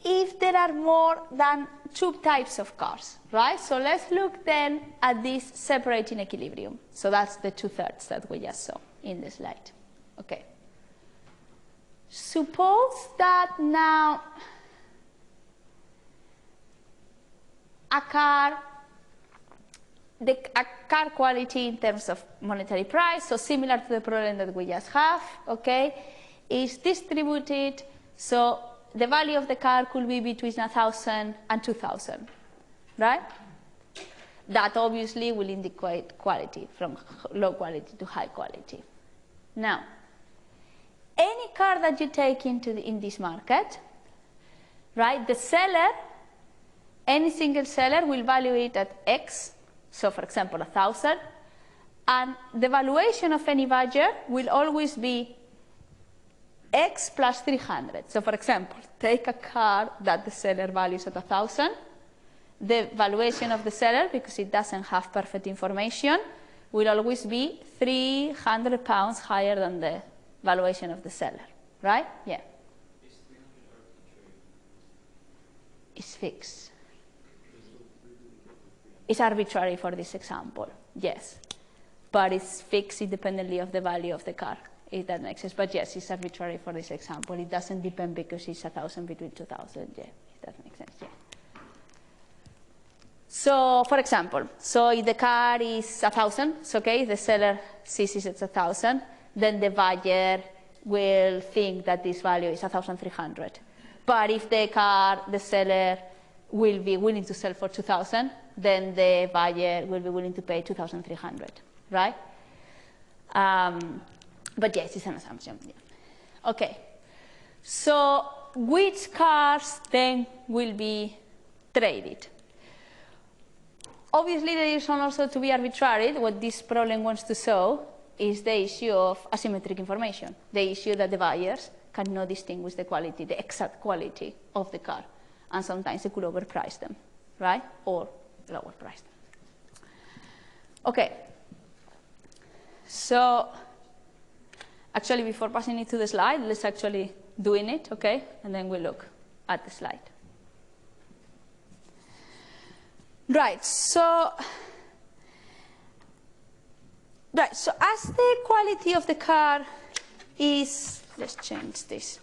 if there are more than two types of cars, right? So let's look then at this separating equilibrium. So that's the 2/3 that we just saw in the slide. Okay. Suppose that now a car quality in terms of monetary price, so similar to the problem that we just have, okay, is distributed. So the value of the car could be between 1,000 and 2,000, right? That obviously will indicate quality from low quality to high quality. Now, any car that you take in this market, right, the seller, any single seller will value it at X, so for example 1,000, and the valuation of any buyer will always be X plus 300. So for example, take a car that the seller values at 1,000. The valuation of the seller, because it doesn't have perfect information, will always be £300 higher than the valuation of the seller, right? Yeah. Is 300 arbitrary? It's fixed. It's arbitrary for this example, yes. But it's fixed independently of the value of the car, if that makes sense. But yes, it's arbitrary for this example. It doesn't depend because it's 1,000 between 2,000, yeah, if that makes sense, yeah. So, for example, so if the car is 1,000, so okay, the seller sees it at 1,000, then the buyer will think that this value is 1,300. But if the seller will be willing to sell for 2,000, then the buyer will be willing to pay 2,300, right? But yes, it's an assumption. Yeah. Okay. So which cars then will be traded? Obviously, there is one also to be arbitrary. What this problem wants to show is the issue of asymmetric information, the issue that the buyers cannot distinguish the quality, the exact quality of the car, and sometimes they could overprice them, right, or lower price them. Okay. So actually, before passing it to the slide, let's actually doing it, okay, and then we'll look at the slide. Right, so as the quality of the car is, let's change this,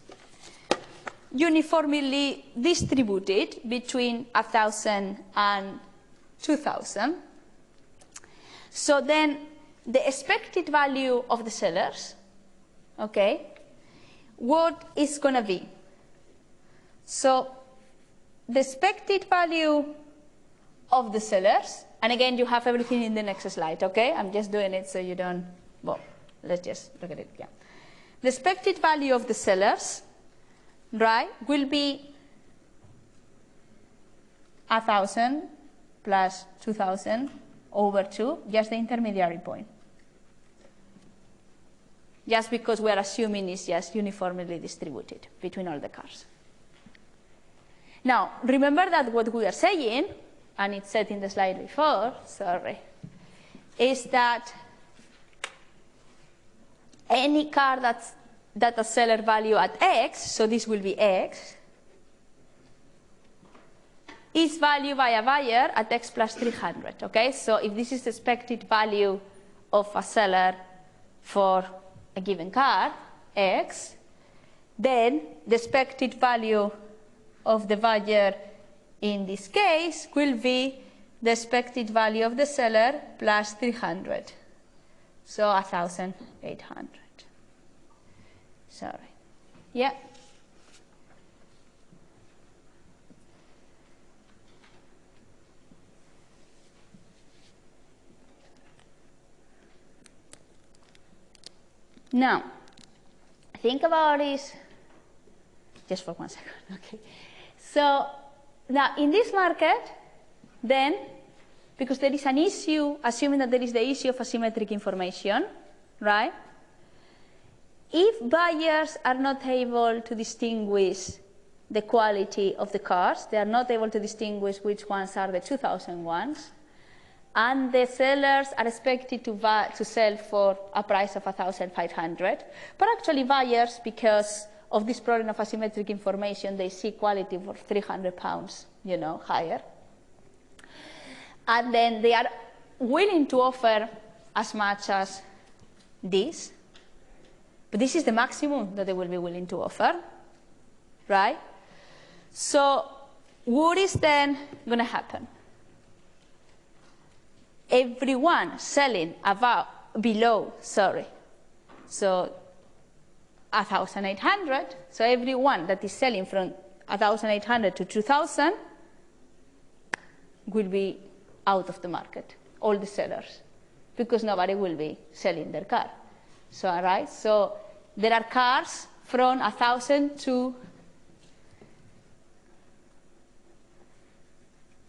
uniformly distributed between 1,000 and 2,000, so then the expected value of the sellers, okay, what is going to be? So the expected value of the sellers, and again, you have everything in the next slide, okay? I'm just doing it so you don't, well, let's just look at it, yeah. The expected value of the sellers, right, will be 1,000 plus 2,000 over 2, just the intermediary point. Just because we are assuming it's just uniformly distributed between all the cars. Now, remember that what we are saying, and it's said in the slide before, sorry, is that any car that a seller value at X, so this will be X, is valued by a buyer at X plus 300, okay? So if this is the expected value of a seller for a given car, X, then the expected value of the buyer in this case will be the expected value of the seller plus 300, So 1,800. Sorry. Yeah. Now, think about this just for 1 second. Okay. So now in this market, then, because there is an issue, assuming that there is the issue of asymmetric information, right? If buyers are not able to distinguish the quality of the cars, they are not able to distinguish which ones are the 2000 ones, and the sellers are expected to sell for a price of 1,500. But actually buyers, because of this problem of asymmetric information, they see quality for £300, higher. And then they are willing to offer as much as this. But this is the maximum that they will be willing to offer, right? So what is then going to happen? Everyone selling below, so 1,800, so everyone that is selling from 1,800 to 2,000 will be out of the market, all the sellers, because nobody will be selling their car. So, all right, so there are cars from 1,000 to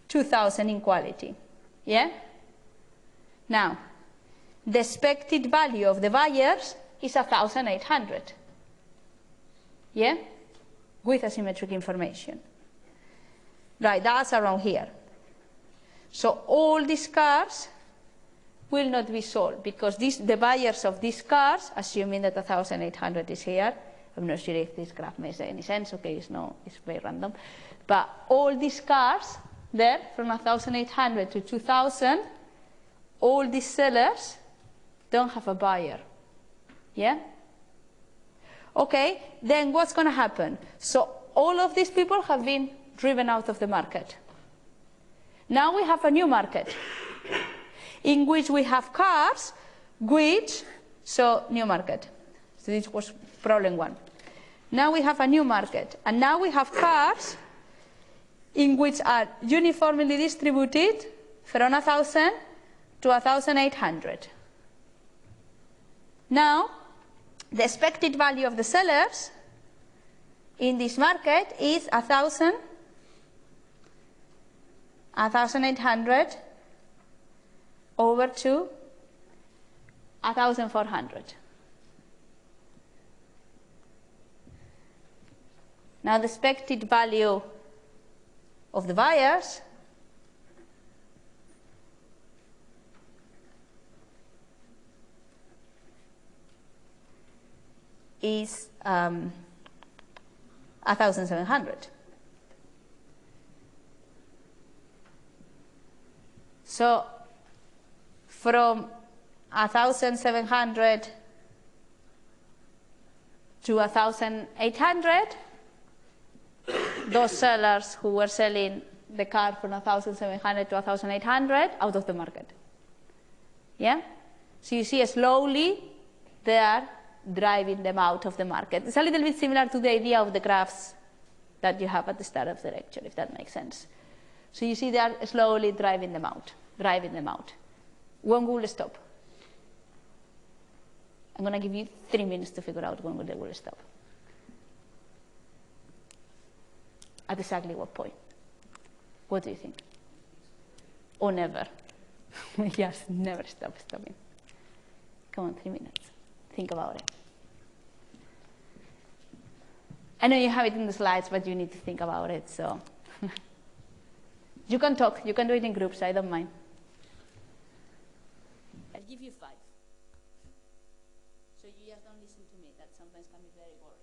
2,000 in quality, yeah? Now, the expected value of the buyers is 1,800, yeah, with asymmetric information. Right, that's around here. So all these cars will not be sold because the buyers of these cars, assuming that 1,800 is here, I'm not sure if this graph makes any sense, okay, it's very random, but all these cars there from 1,800 to 2,000, all these sellers don't have a buyer, yeah? Okay, then what's going to happen? So all of these people have been driven out of the market. Now we have a new market in which we have cars new market. So this was problem one. Now we have a new market, and now we have cars in which are uniformly distributed from 1,000 to 1,800. Now, the expected value of the sellers in this market is 1,000, 1,800 over to 1,400. Now, the expected value of the buyers is 1,700. So from 1,700 to 1,800, those sellers who were selling the car from 1,700 to 1,800 out of the market. Yeah? So you see slowly they are driving them out of the market. It's a little bit similar to the idea of the graphs that you have at the start of the lecture, if that makes sense. So you see they are slowly driving them out. When will it stop? I'm going to give you 3 minutes to figure out when they will stop. At exactly what point? What do you think? Or never? Yes, never stopping. Come on, 3 minutes. Think about it. I know you have it in the slides, but you need to think about it, so. You can talk, you can do it in groups, I don't mind. I'll give you 5. So you just don't listen to me, that sometimes can be very boring.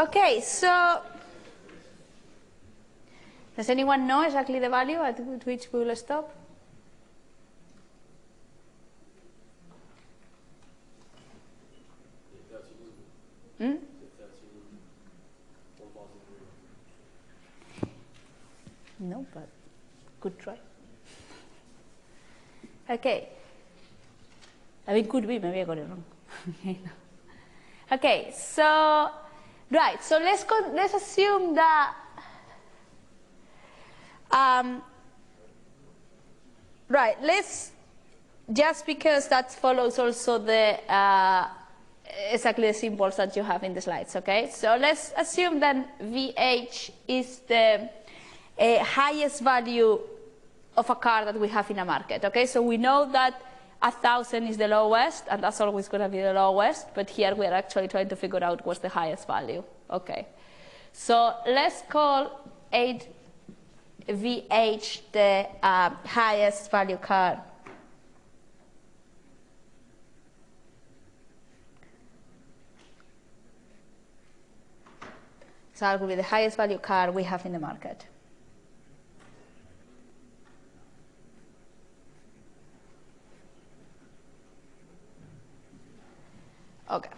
Okay, so does anyone know exactly the value at which we will stop? Hmm? No, but good try. Okay. I mean, could be, maybe I got it wrong. Okay, so, right, so let's assume that, right, just because that follows also the, exactly the symbols that you have in the slides, okay? So let's assume that VH is the highest value of a car that we have in a market, okay? So we know that 1,000 is the lowest, and that's always going to be the lowest, but here we are actually trying to figure out what's the highest value, okay? So let's call VH the highest value car. So that will be the highest value car we have in the market. Okay.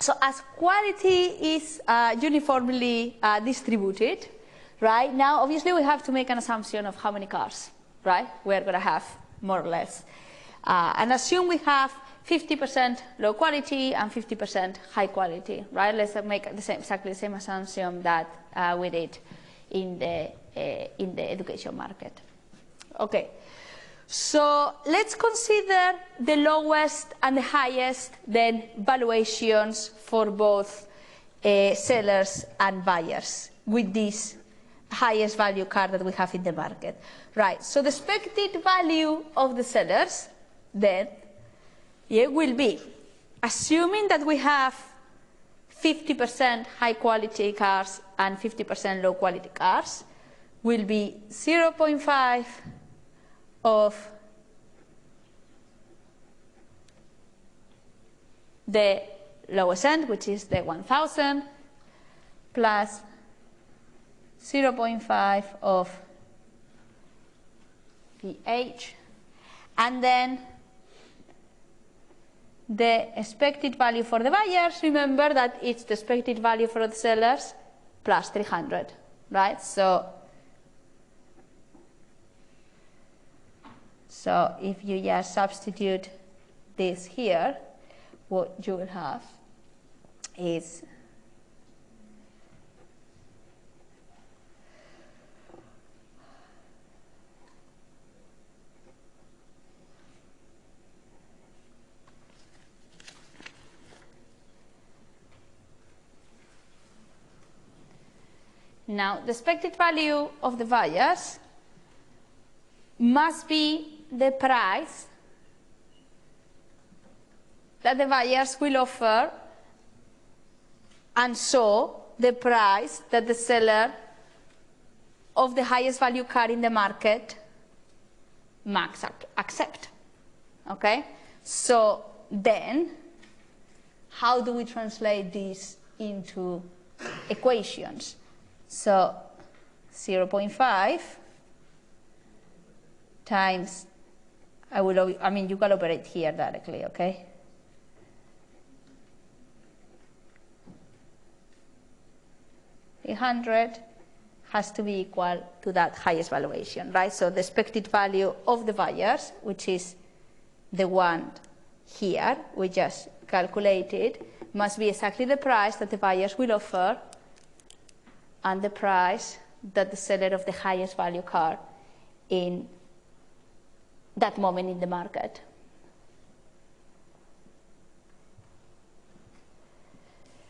So as quality is uniformly distributed, right, now obviously we have to make an assumption of how many cars, right, we're going to have, more or less. And assume we have 50% low quality and 50% high quality, right? Let's make exactly the same assumption that we did in the education market. Okay. So let's consider the lowest and the highest then valuations for both sellers and buyers with this highest value car that we have in the market. Right, so the expected value of the sellers then will be, assuming that we have 50% high quality cars and 50% low quality cars, will be 0.5 of the lowest end, which is the 1,000, plus 0.5 of VH, and then the expected value for the buyers, remember that it's the expected value for the sellers plus 300, right? So if you just substitute this here, what you will have is now the expected value of the buyers must be the price that the buyers will offer, and so the price that the seller of the highest value car in the market must accept. Okay? So then, how do we translate this into equations? So 0.5 times, I mean, you can operate here directly, okay? $300 has to be equal to that highest valuation, right? So the expected value of the buyers, which is the one here we just calculated, must be exactly the price that the buyers will offer and the price that the seller of the highest value car in that moment in the market.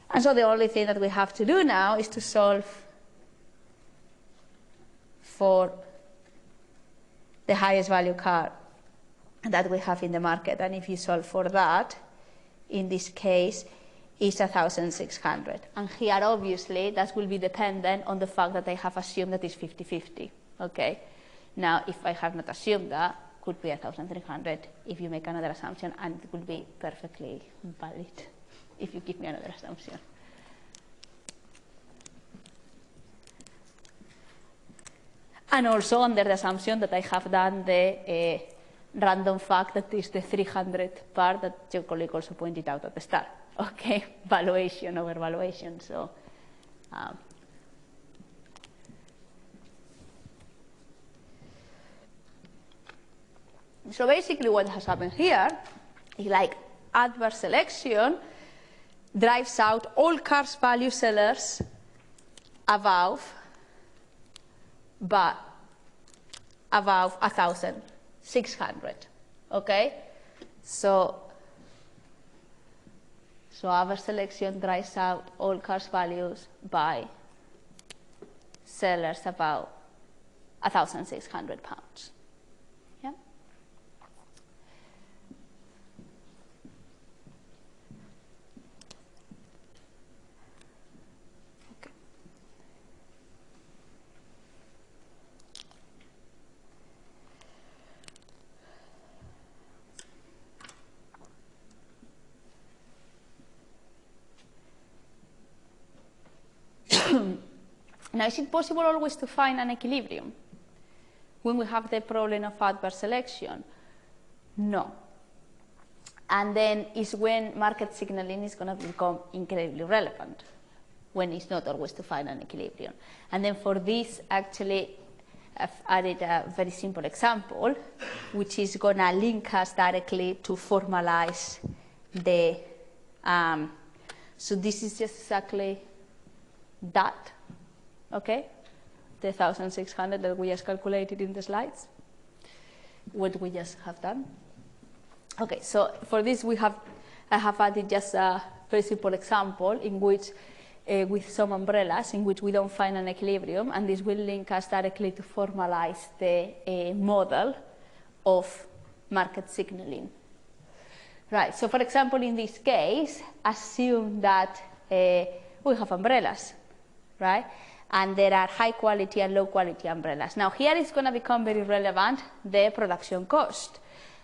And so the only thing that we have to do now is to solve for the highest value car that we have in the market. And if you solve for that, in this case, it's 1,600. And here, obviously, that will be dependent on the fact that I have assumed that it's 50-50. Okay? Now, if I have not assumed that, could be 1,300 if you make another assumption, and it will be perfectly valid if you give me another assumption. And also under the assumption that I have done the random fact that is the 300 part that your colleague also pointed out at the start. Okay, valuation over valuation. So, so basically what has happened here is like adverse selection drives out all cars value sellers above 1,600. Okay, so adverse selection drives out all cars values by sellers about 1,600 pounds. Yeah. Okay. Now, is it possible always to find an equilibrium when we have the problem of adverse selection? No. And then is when market signaling is going to become incredibly relevant, when it's not always to find an equilibrium. And then for this, actually, I've added a very simple example, which is going to link us directly to formalize the, so this is just exactly that, okay? The 1,600 that we just calculated in the slides, what we just have done. Okay, so for this I have added just a very simple example in which, with some umbrellas, in which we don't find an equilibrium, and this will link us directly to formalize the model of market signaling. Right, so for example, in this case, assume that we have umbrellas, right? And there are high quality and low quality umbrellas. Now here it's going to become very relevant, the production cost.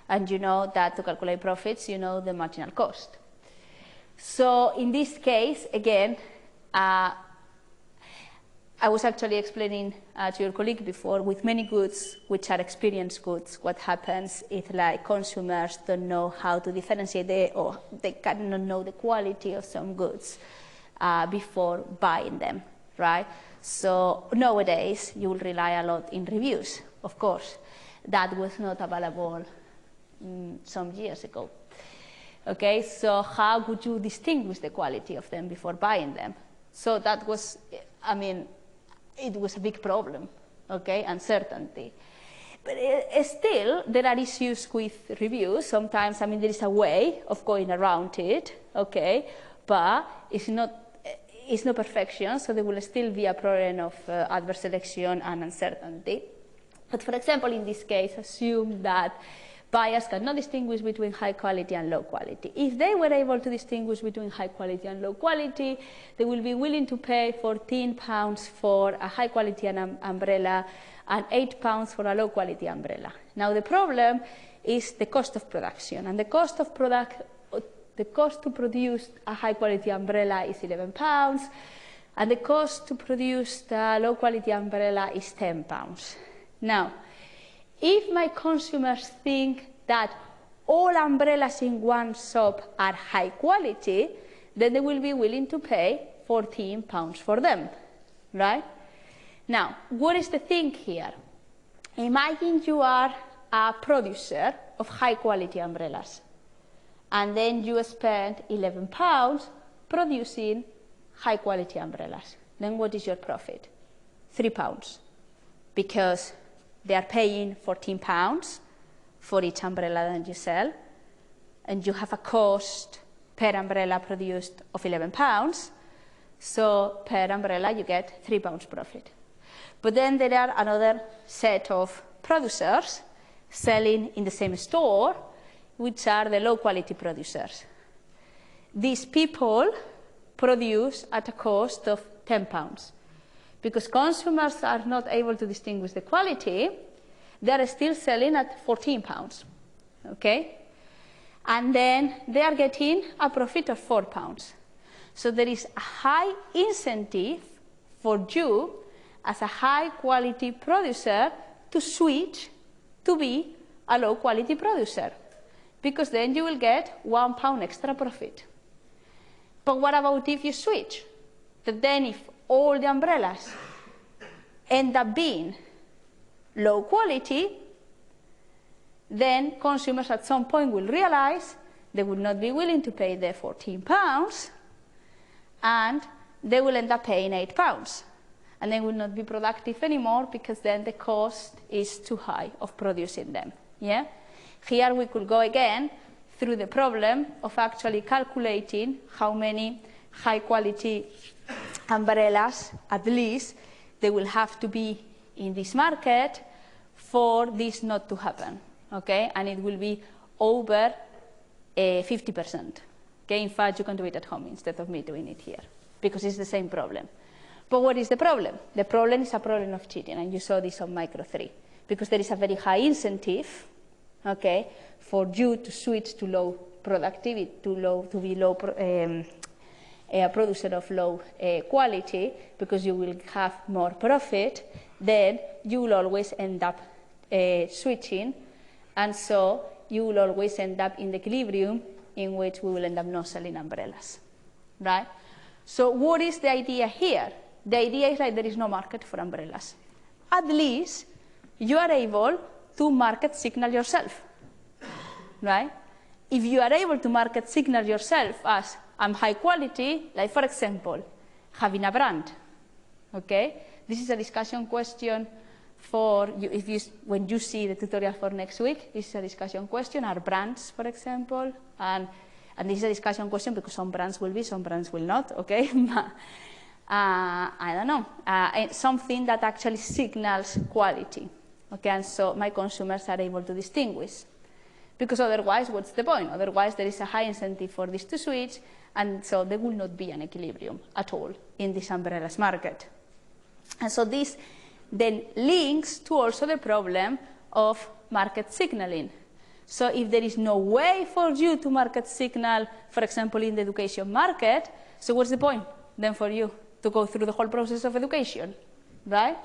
And you know that to calculate profits, you know the marginal cost. So in this case, again, I was actually explaining to your colleague before, with many goods which are experience goods, what happens is like consumers don't know how to differentiate or they cannot know the quality of some goods before buying them, right? So nowadays, you will rely a lot in reviews, of course. That was not available some years ago. Okay, so how would you distinguish the quality of them before buying them? So that was, I mean, it was a big problem, okay, uncertainty. But still, there are issues with reviews. Sometimes, I mean, there is a way of going around it, okay, but it's not perfection, so there will still be a problem of adverse selection and uncertainty. But for example, in this case, assume that buyers cannot distinguish between high quality and low quality. If they were able to distinguish between high quality and low quality, they will be willing to pay £14 for a high quality umbrella and £8 for a low quality umbrella. Now the problem is the cost of production, and the cost to produce a high quality umbrella is £11, and the cost to produce the low quality umbrella is £10. Now, if my consumers think that all umbrellas in one shop are high quality, then they will be willing to pay £14 for them, right? Now, what is the thing here? Imagine you are a producer of high quality umbrellas, and then you spend £11 producing high quality umbrellas. Then what is your profit? £3, because they are paying £14 for each umbrella that you sell, and you have a cost per umbrella produced of £11, so per umbrella you get £3 profit. But then there are another set of producers selling in the same store, which are the low quality producers. These people produce at a cost of £10. Because consumers are not able to distinguish the quality, they are still selling at £14, okay? And then they are getting a profit of £4. So there is a high incentive for you as a high-quality producer to switch to be a low-quality producer, because then you will get £1 extra profit. But what about if you switch? That then if all the umbrellas end up being low quality, then consumers at some point will realize they will not be willing to pay the £14, and they will end up paying £8. And they will not be productive anymore, because then the cost is too high of producing them. Yeah? Here we could go again through the problem of actually calculating how many high-quality umbrellas, at least, they will have to be in this market for this not to happen. Okay? And it will be over 50%. Okay? In fact, you can do it at home instead of me doing it here, because it's the same problem. But what is the problem? The problem is a problem of cheating, and you saw this on Micro 3, because there is a very high incentive, okay, for you to switch to low productivity, to be a producer of low quality, because you will have more profit. Then you will always end up switching, and so you will always end up in the equilibrium in which we will end up not selling umbrellas, right? So what is the idea here? The idea is that there is no market for umbrellas. At least you are able to market signal yourself, right? If you are able to market signal yourself as I'm high quality, like for example, having a brand, okay? This is a discussion question for you, when you see the tutorial for next week. This is a discussion question, are brands, for example, and this is a discussion question because some brands will be, some brands will not, okay? I don't know, something that actually signals quality, okay? And so my consumers are able to distinguish, because otherwise, what's the point? Otherwise, there is a high incentive for this to switch, and so there will not be an equilibrium at all in this umbrellas market. And so this then links to also the problem of market signaling. So if there is no way for you to market signal, for example, in the education market, so what's the point then for you to go through the whole process of education, right?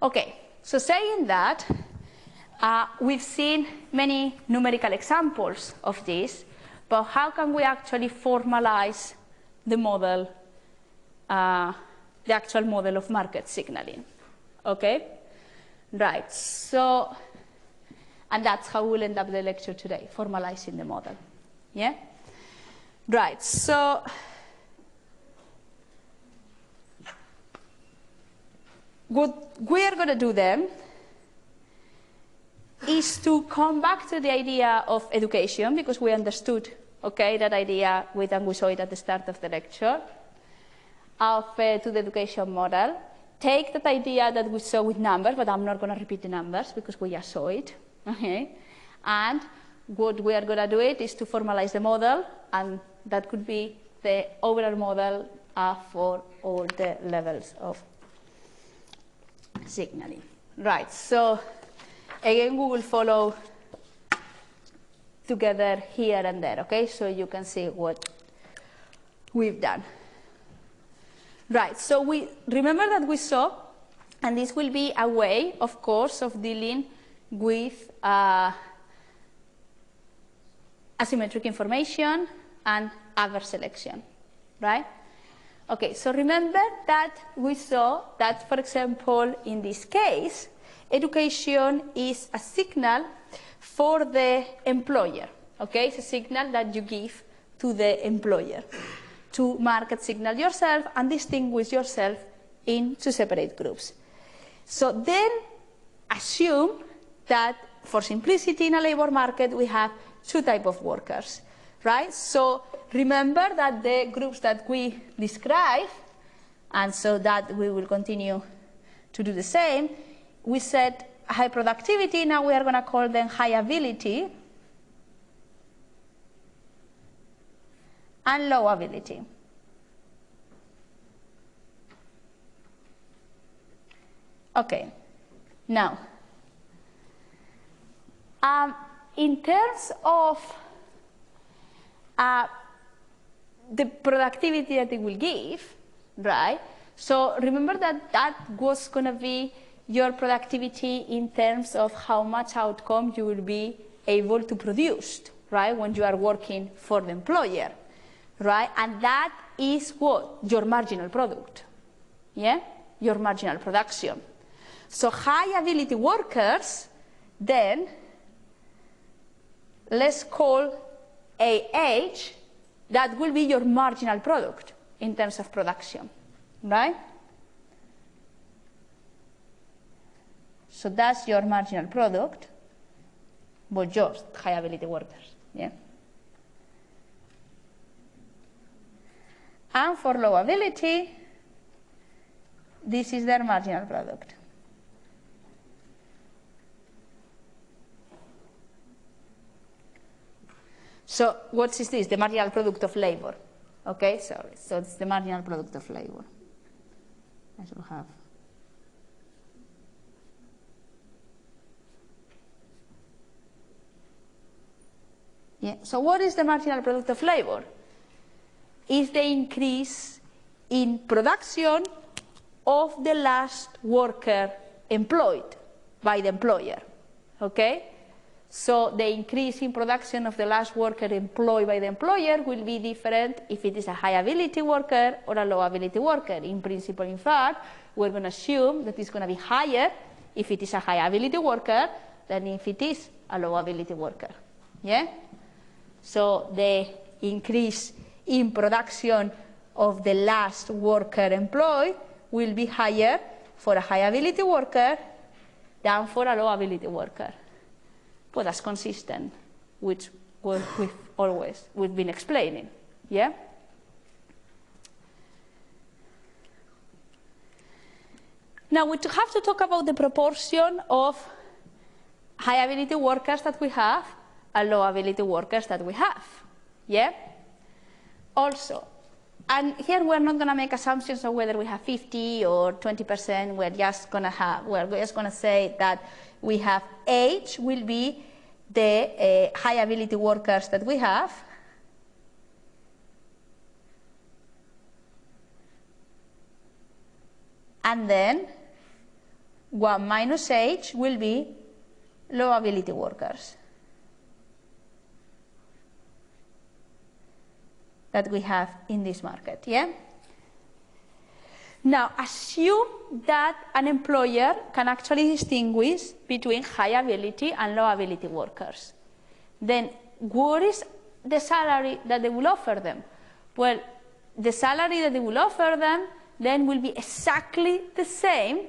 Okay, so saying that, we've seen many numerical examples of this, but how can we actually formalize the model, the actual model of market signaling? Okay, right, so, and that's how we'll end up the lecture today, formalizing the model, yeah? Right, so, what we are going to do then is to come back to the idea of education, because we understood, okay, that idea and we saw it at the start of the lecture, to the education model. Take that idea that we saw with numbers, but I'm not going to repeat the numbers because we just saw it, okay? And what we are going to do it is to formalize the model, and that could be the overall model for all the levels of signaling. Right, so again, we will follow together here and there, okay? So you can see what we've done. Right, so we remember that we saw, and this will be a way, of course, of dealing with asymmetric information and adverse selection, right? Okay, so remember that we saw that, for example, in this case, education is a signal for the employer, okay? It's a signal that you give to the employer to market signal yourself and distinguish yourself into separate groups. So then assume that for simplicity in a labor market we have two types of workers, right? So remember that the groups that we describe, and so that we will continue to do the same, we said high productivity, now we are going to call them high ability and low ability. Okay, now, in terms of the productivity that it will give, right? So remember that that was going to be your productivity in terms of how much outcome you will be able to produce, right, when you are working for the employer, right? And that is what? Your marginal product, yeah? Your marginal production. So high ability workers, then let's call AH, that will be your marginal product in terms of production, right? So that's your marginal product, but just high ability workers, yeah? And for low ability, this is their marginal product. So what is this? The marginal product of labor. Okay, sorry. So it's the marginal product of labor. I should have. Yeah. So what is the marginal product of labor? Is the increase in production of the last worker employed by the employer. Okay? So the increase in production of the last worker employed by the employer will be different if it is a high ability worker or a low ability worker. In principle, in fact, we're going to assume that it's going to be higher if it is a high ability worker than if it is a low ability worker. Yeah? So the increase in production of the last worker employed will be higher for a high ability worker than for a low ability worker. But that's consistent with what we've been explaining. Yeah? Now we have to talk about the proportion of high ability workers that we have and low ability workers that we have. Yeah? Also, and here we're not going to make assumptions of whether we have 50 or 20%. We're just going to say that we have H will be the high ability workers that we have. And then 1 minus H will be low ability workers that we have in this market, yeah? Now, assume that an employer can actually distinguish between high ability and low ability workers. Then, what is the salary that they will offer them? Well, the salary that they will offer them then will be exactly the same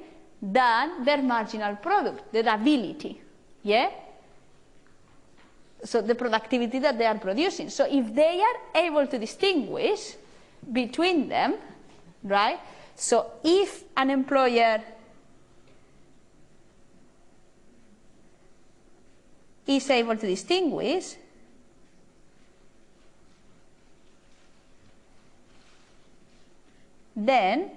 than their marginal product, their ability, yeah? So the productivity that they are producing. So if they are able to distinguish between them, right? So if an employer is able to distinguish, then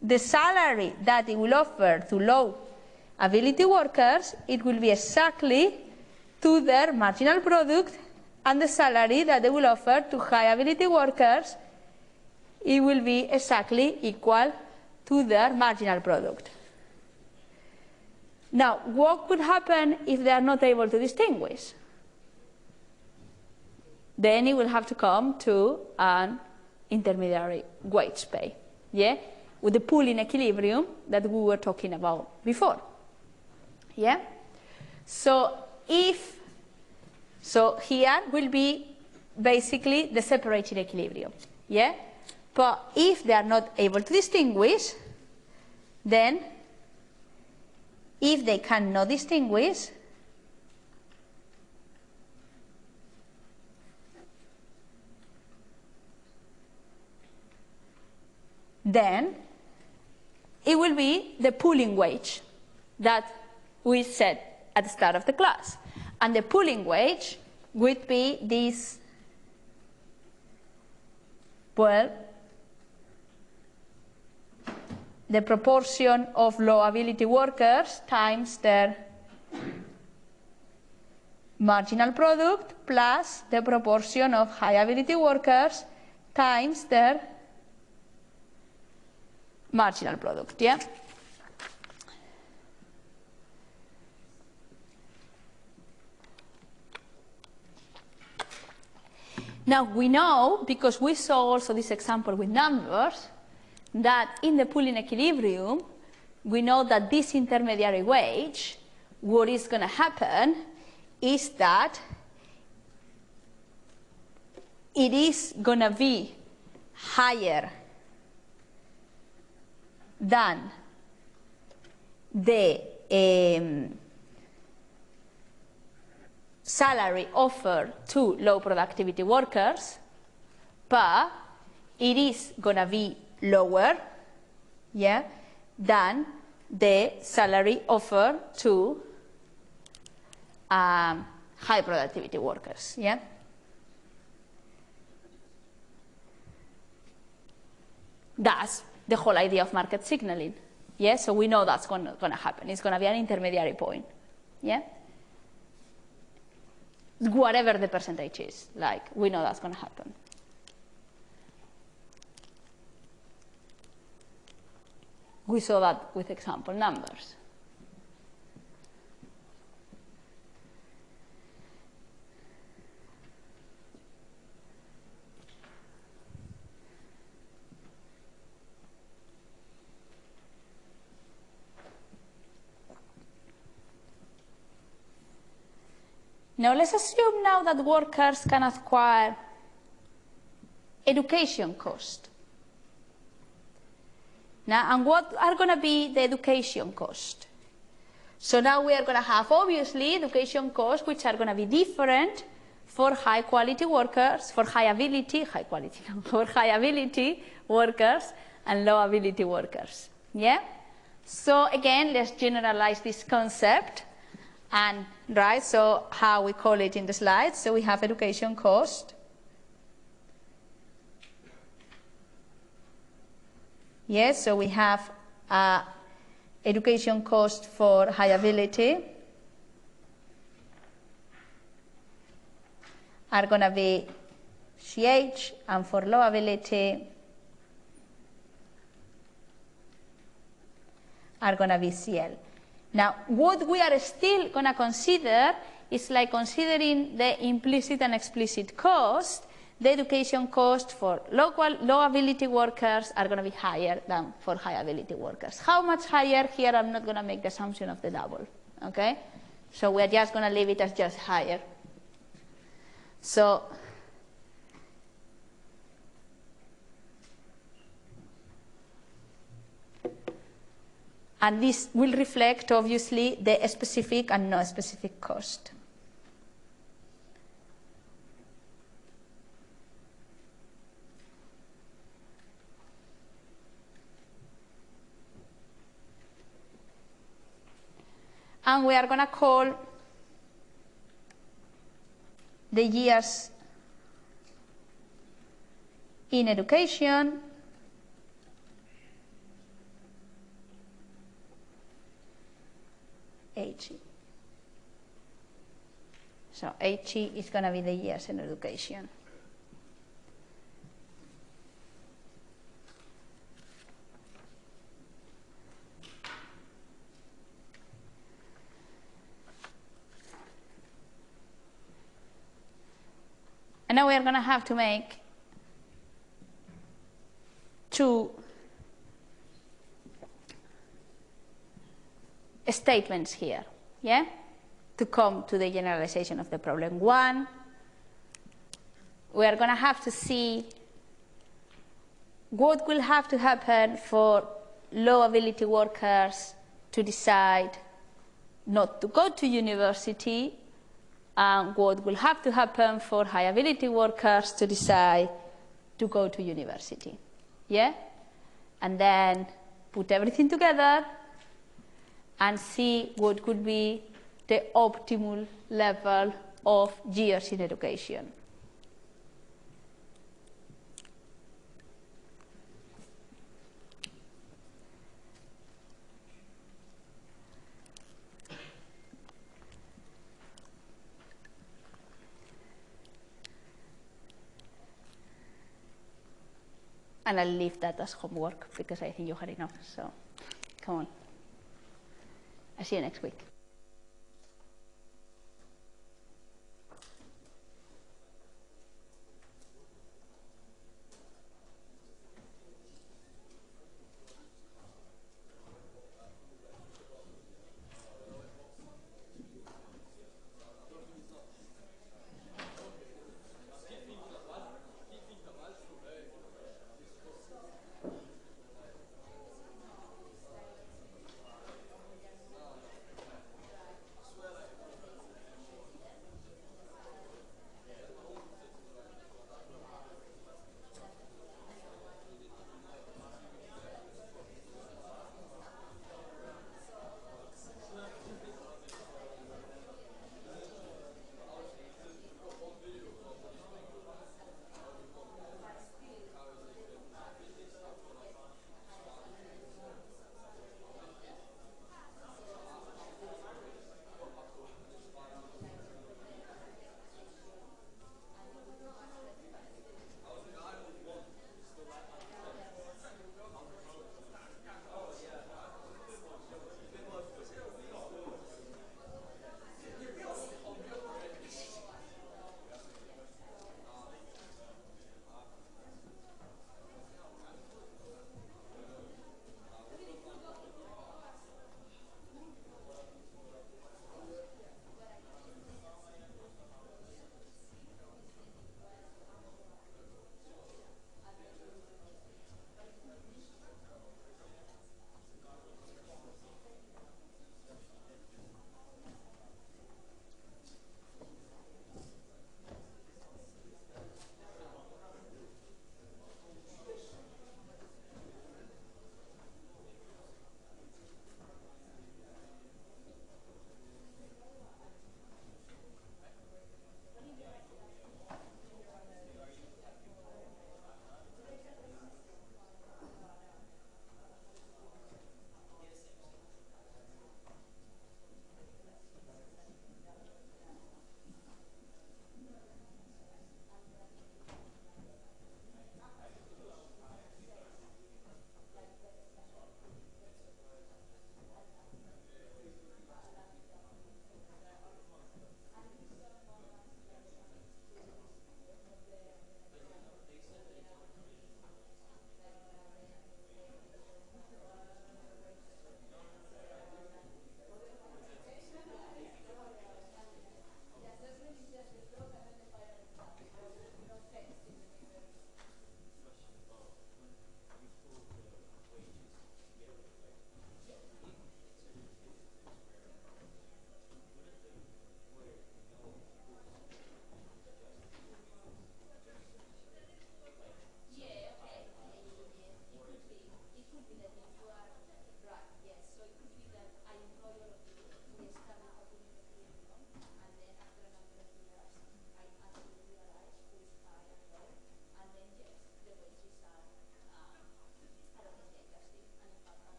the salary that it will offer to low ability workers, it will be exactly to their marginal product, and the salary that they will offer to high ability workers, it will be exactly equal to their marginal product. Now, what could happen if they are not able to distinguish? Then it will have to come to an intermediary wage pay, yeah? With the pooling equilibrium that we were talking about before, yeah? So here will be basically the separated equilibrium, yeah? But if they are not able to distinguish, then if they cannot distinguish, then it will be the pooling wage that we said at the start of the class. And the pooling wage would be this, well, the proportion of low ability workers times their marginal product plus the proportion of high ability workers times their marginal product, yeah? Now we know, because we saw also this example with numbers, that in the pooling equilibrium, we know that this intermediary wage, what is going to happen is that it is going to be higher than the salary offered to low productivity workers, but it is going to be lower, yeah, than the salary offered to high productivity workers, yeah. That's the whole idea of market signaling, yeah. So we know that's going to happen. It's going to be an intermediary point, yeah. Whatever the percentage is, like, we know that's going to happen. We saw that with example numbers. Now let's assume now that workers can acquire education cost. Now, and what are going to be the education cost? So now we are going to have, obviously, education costs which are going to be different for high quality workers, for high ability workers and low ability workers. Yeah? So again, let's generalize this concept. And right, so how we call it in the slides. So we have education cost. Yes, so we have education cost for high ability are going to be CH, and for low ability are going to be CL. Now, what we are still going to consider is like considering the implicit and explicit cost. The education cost for low ability workers are going to be higher than for high ability workers. How much higher? Here I'm not going to make the assumption of the double. Okay? So we're just going to leave it as just higher. So and this will reflect, obviously, the specific and non-specific cost. And we are going to call the years in education HE. So HE is going to be the years in education. And now we are going to have to make two statements here, yeah, to come to the generalization of the problem. One, we are going to have to see what will have to happen for low ability workers to decide not to go to university, and what will have to happen for high ability workers to decide to go to university. Yeah? And then put everything together and see what could be the optimal level of years in education. And I'll leave that as homework because I think you had enough. So come on. I'll see you next week.